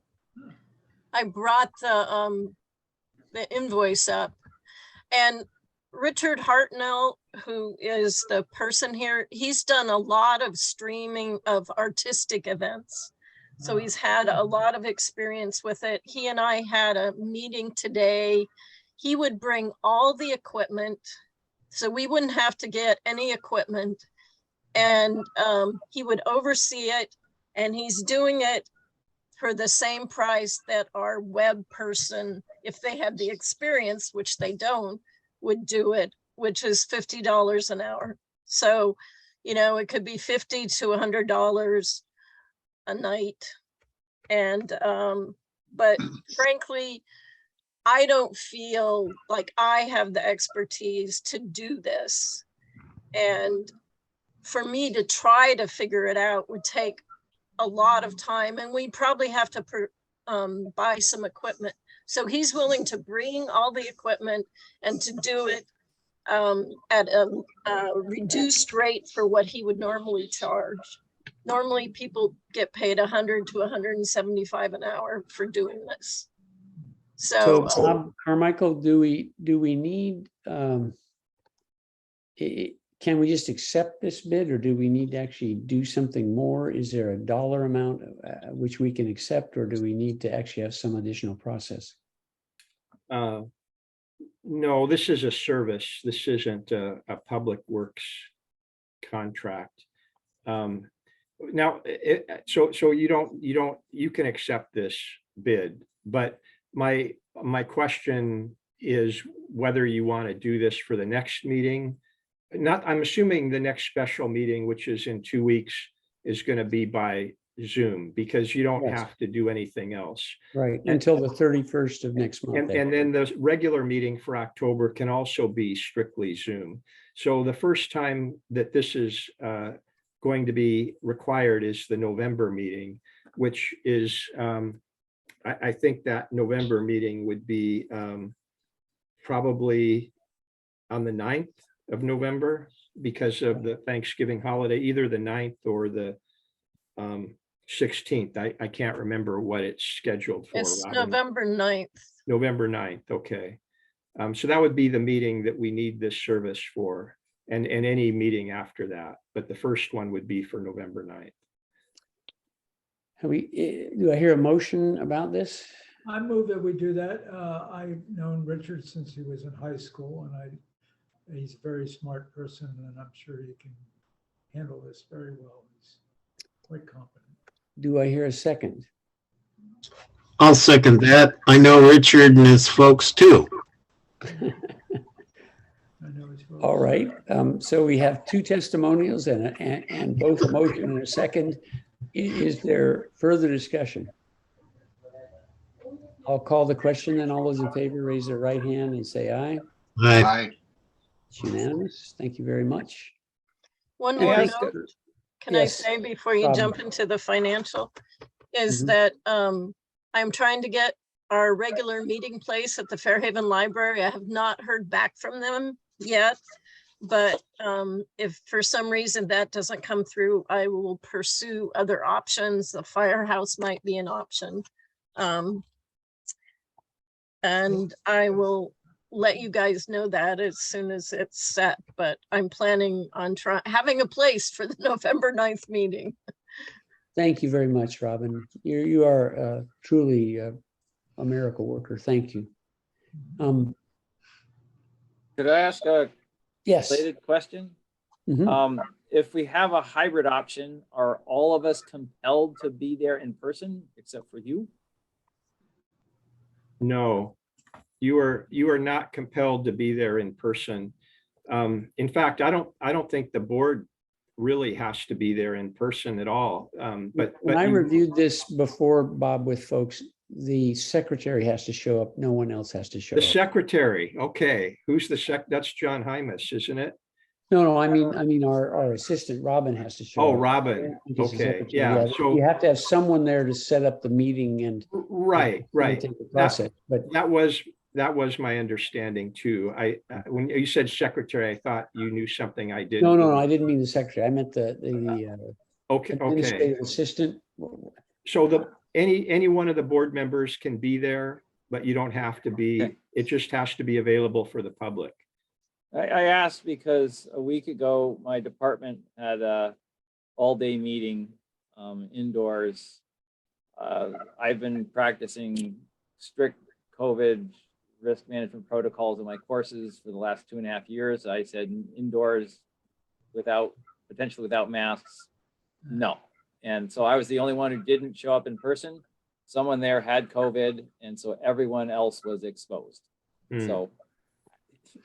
S5: I brought the invoice up, and Richard Hartnell, who is the person here, he's done a lot of streaming of artistic events. So he's had a lot of experience with it. He and I had a meeting today. He would bring all the equipment, so we wouldn't have to get any equipment. And he would oversee it, and he's doing it for the same price that our web person, if they had the experience, which they don't, would do it, which is $50 an hour. So, it could be $50 to $100 a night. And, but frankly, I don't feel like I have the expertise to do this. And for me to try to figure it out would take a lot of time, and we'd probably have to buy some equipment. So he's willing to bring all the equipment and to do it at a reduced rate for what he would normally charge. Normally people get paid $100 to $175 an hour for doing this. So
S1: Carmichael, do we need, can we just accept this bid, or do we need to actually do something more? Is there a dollar amount which we can accept, or do we need to actually have some additional process?
S11: No, this is a service. This isn't a public works contract. Now, so you can accept this bid, but my question is whether you want to do this for the next meeting. I'm assuming the next special meeting, which is in 2 weeks, is going to be by Zoom, because you don't have to do anything else.
S1: Right, until the 31st of next month.
S11: And then the regular meeting for October can also be strictly Zoom. So the first time that this is going to be required is the November meeting, which is I think that November meeting would be probably on the 9th of November because of the Thanksgiving holiday, either the 9th or the 16th. I can't remember what it's scheduled for.
S5: It's
S11: Robin.
S5: November 9th.
S11: November 9th, okay. So that would be the meeting that we need this service for, and any meeting after that. But the first one would be for November 9th.
S1: Do I hear a motion about this?
S3: I move that we do that. I've known Richard since he was in high school, and he's a very smart person, and I'm sure he can handle this very well. He's quite competent.
S1: Do I hear a second?
S2: I'll second that. I know Richard and his folks too.
S3: I know he's well.
S1: All right, so we have two testimonials and both a motion and a second. Is there further discussion? I'll call the question, then all those in favor raise their right hand and say aye.
S2: Aye.
S4: Aye.
S1: It's unanimous. Thank you very much.
S5: One
S1: And
S5: more
S1: thanks
S5: note,
S1: to-
S5: can I
S1: yes,
S5: say before you
S1: Robin.
S5: jump into the financial, is
S1: Mhm.
S5: that I'm trying to get our regular meeting place at the Fairhaven Library. I have not heard back from them yet. But if for some reason that doesn't come through, I will pursue other options. The firehouse might be an option. And I will let you guys know that as soon as it's set, but I'm planning on having a place for the November 9th meeting.
S1: Thank you very much, Robin. You are truly a miracle worker. Thank you.
S6: Could I ask a
S1: Yes.
S6: related question?
S1: Mhm.
S6: If we have a hybrid option, are all of us compelled to be there in person except for you?
S11: No, you are not compelled to be there in person. In fact, I don't think the board really has to be there in person at all. But
S1: When I
S11: you-
S1: reviewed this before, Bob, with folks, the secretary has to show up. No one else has to show
S11: the
S1: up.
S11: secretary, okay, who's the that's John Hymas, isn't it?
S1: No, I mean, our assistant, Robin, has to show up.
S11: Oh, Robin,
S1: Because the
S11: okay,
S1: secretary-
S11: yeah, so,
S1: You have to have someone there to set up the meeting and
S11: right.
S1: take the process, but
S11: That was my understanding too. When you said secretary, I thought you knew something I didn't.
S1: no, I didn't mean the secretary. I meant the
S11: Okay,
S1: administrative assistant.
S11: So any one of the board members can be there, but you don't have to be,
S6: Okay.
S11: it just has to be available for the public.
S6: I asked because a week ago, my department had a all-day meeting indoors. I've been practicing strict COVID risk management protocols in my courses for the last 2.5 years. I said indoors potentially without masks, no. And so I was the only one who didn't show up in person. Someone there had COVID, and so everyone else was exposed.
S11: Hmm.
S6: So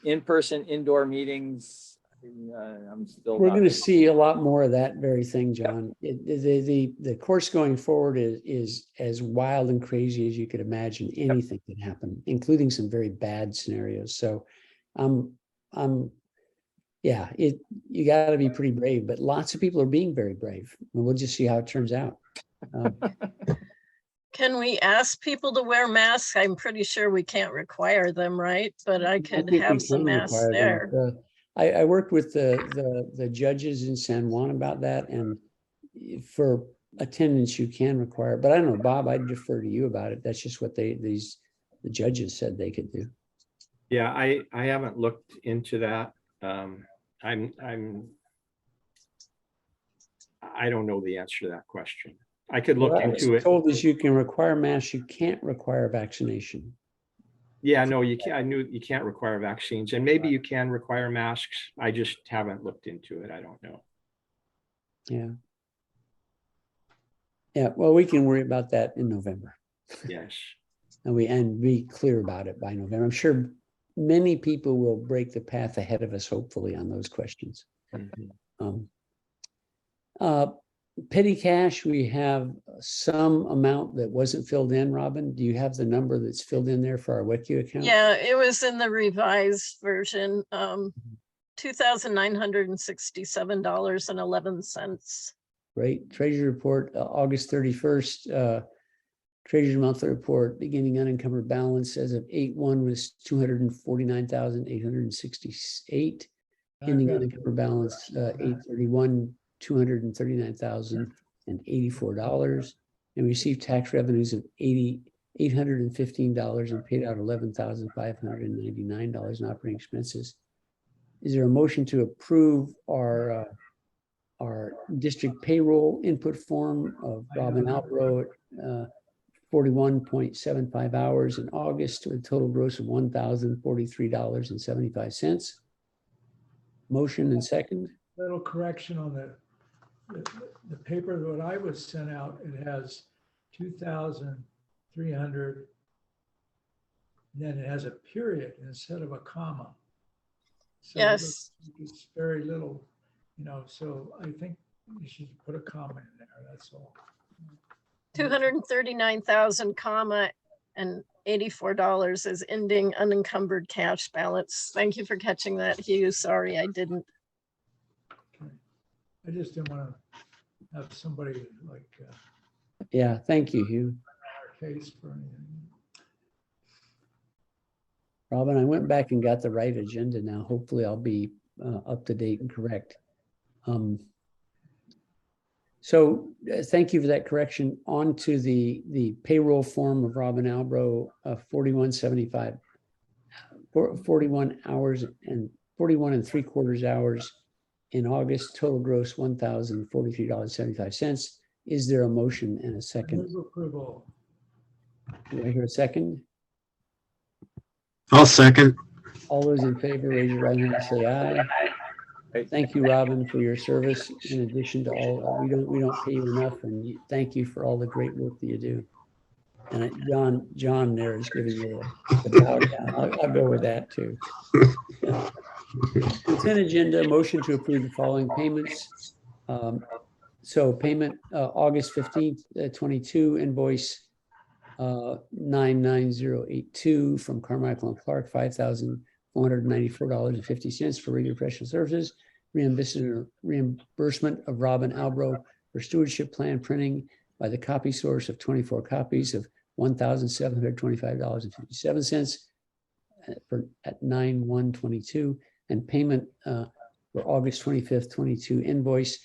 S6: in-person indoor meetings, I'm still.
S1: We're
S6: not-
S1: going to see a lot more of that very thing, John. The course going forward is as wild and crazy as you could imagine. Anything can happen, including some very bad scenarios. So, yeah, you got to be pretty brave. But lots of people are being very brave, and we'll just see how it turns out.
S5: Can we ask people to wear masks? I'm pretty sure we can't require them, right? But I could
S1: think we
S5: have some
S1: can
S5: masks
S1: require them.
S5: there.
S1: I worked with the judges in San Juan about that, and for attendance, you can require, but I don't know, Bob, I'd defer to you about it. That's just what the judges said they could do.
S11: Yeah, I haven't looked into that. I don't know the answer to that question. I could look
S1: What I was
S11: into it.
S1: told is you can require masks, you can't require vaccination.
S11: Yeah, no, you can't. I knew you can't require vaccines, and maybe you can require masks. I just haven't looked into it. I don't know.
S1: Yeah. Yeah, well, we can worry about that in November.
S11: Yes.
S1: And be clear about it by November. I'm sure many people will break the path ahead of us, hopefully, on those questions.
S11: Mhm.
S1: Petty cash, we have some amount that wasn't filled in. Robin, do you have the number that's filled in there for our WECU account?
S5: Yeah, it was in the revised version, $2,967.11.
S1: Great. Treasury report, August 31st, Treasurer's monthly report, beginning unencumbered balance as of 8/1 was 249,868. Ending unencumbered balance 8/31, $239,084. And received tax revenues of $815 and paid out $11,599 in operating expenses. Is there a motion to approve our district payroll input form of Robin Albro at 41.75 hours in August to a total gross of $1,043.75? Motion and second.
S3: Little correction on the paper that I was sent out, it has 2,300. And then it has a period instead of a comma. So it
S5: Yes.
S3: looks like it's very little, so I think you should put a comma in there, that's all.
S5: 239,000 comma and $84 is ending unencumbered cash balance. Thank you for catching that, Hugh. Sorry, I didn't.
S3: Okay. I just didn't want to have somebody like
S1: Yeah, thank you, Hugh.
S3: our case for anything.
S1: Robin, I went back and got the right agenda now. Hopefully I'll be up to date and correct. So thank you for that correction. On to the payroll form of Robin Albro, 41.75, 41 hours and 41 3/4 hours in August, total gross $1,043.75. Is there a motion and a second?
S3: Move approval.
S1: Do I hear a second?
S2: I'll second.
S1: All those in favor, raise your right hand and say aye. Thank you, Robin, for your service. In addition to all, we don't pay you enough, and thank you for all the great work that you do. And John there is giving you the bow down. I'll go with that too. Yeah. Consent agenda, motion to approve the following payments. So payment August 15th, 22 invoice 99082 from Carmichael and Clark, $5,494.50 for regular professional services. Reimbursement of Robin Albro for stewardship plan printing by the copy source of 24 copies of $1,725.57 at 9/1/22, and payment for August 25th, 22 invoice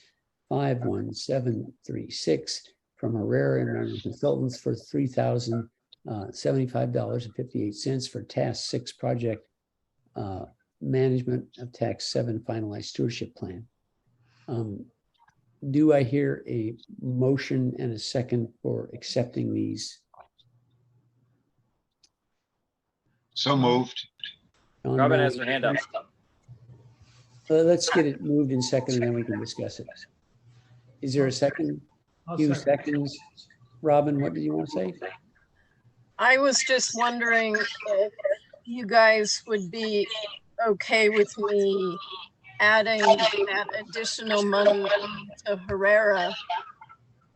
S1: 51736 from Herrera Environmental Consultants for $3,075.58 for Task 6 project management of Tax 7 finalized stewardship plan. Do I hear a motion and a second for accepting these?
S4: So moved.
S1: John,
S6: Robin
S1: now-
S6: has her hand up.
S1: Let's get it moved in second and then we can discuss it. Is there a second?
S3: I'll
S1: Few
S3: second.
S1: seconds. Robin, what did you want to say?
S5: I was just wondering if you guys would be okay with me adding that additional money to Herrera,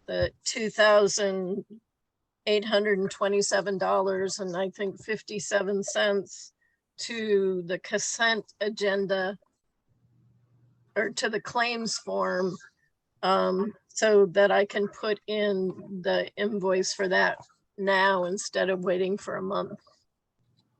S5: the $2,827 and I think 57 cents to the consent agenda or to the claims form, so that I can put in the invoice for that now instead of waiting for a month.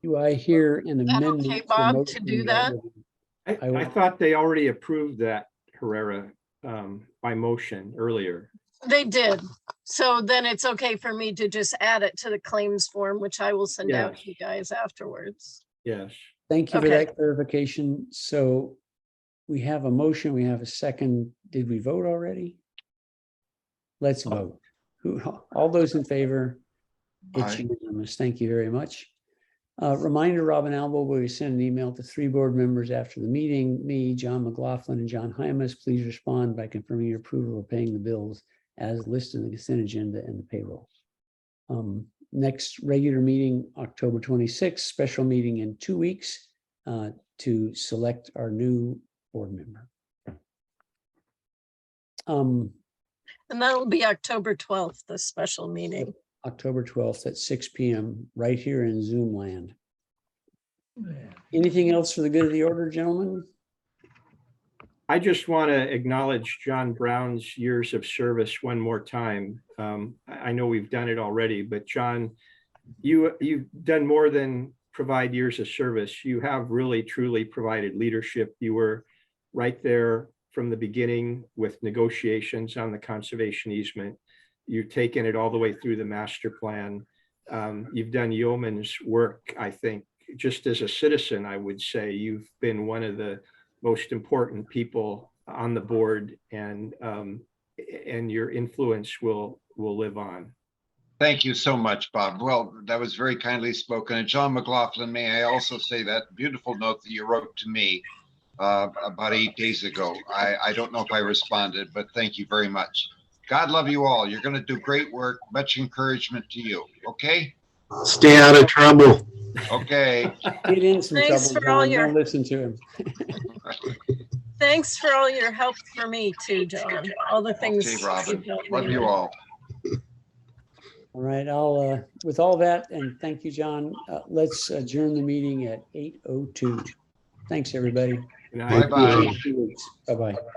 S1: Do I hear an
S5: that
S1: amendment?
S5: okay,
S1: the
S5: Bob, to
S1: motion
S5: do that?
S1: would-
S11: I thought they already approved that Herrera by motion earlier.
S5: They did. So then it's okay for me to just add it to the claims form, which I will send out
S11: Yes.
S5: to you guys afterwards.
S11: Yes.
S1: Thank you for
S5: Okay.
S1: that clarification. So we have a motion, we have a second. Did we vote already? Let's vote. All those in favor? It's
S4: Aye.
S1: unanimous. Thank you very much. Reminder, Robin Albo will send an email to 3 board members after the meeting. Me, John McLaughlin, and John Hymas. Please respond by confirming your approval of paying the bills as listed in the consent agenda and the payroll. Next regular meeting, October 26th, special meeting in 2 weeks to select our new board member.
S5: And that'll be October 12th, the special meeting.
S1: October 12th at 6 p.m. right here in Zoom land.
S3: Yeah.
S1: Anything else for the good of the order, gentlemen?
S11: I just want to acknowledge John Brown's years of service one more time. I know we've done it already, but John, you've done more than provide years of service. You have really, truly provided leadership. You were right there from the beginning with negotiations on the conservation easement. You've taken it all the way through the master plan. You've done yeoman's work, I think. Just as a citizen, I would say you've been one of the most important people on the board, and your influence will live on.
S4: Thank you so much, Bob. Well, that was very kindly spoken. And John McLaughlin, may I also say that beautiful note that you wrote to me about 8 days ago. I don't know if I responded, but thank you very much. God love you all. You're going to do great work. Much encouragement to you. Okay?
S2: Stay out of trouble.
S4: Okay.
S1: Get in some
S5: Thanks
S1: trouble,
S5: for all
S1: John.
S5: your-
S1: Don't listen to him.
S5: Thanks for all your help for me too, John. All the things.
S4: Okay, Robin.
S5: you've helped me
S4: Love you
S5: with.
S4: all.
S1: All right, I'll, with all that, and thank you, John, let's adjourn the meeting at 8:02. Thanks, everybody.
S11: Good night.
S4: Bye-bye.
S1: Bye-bye.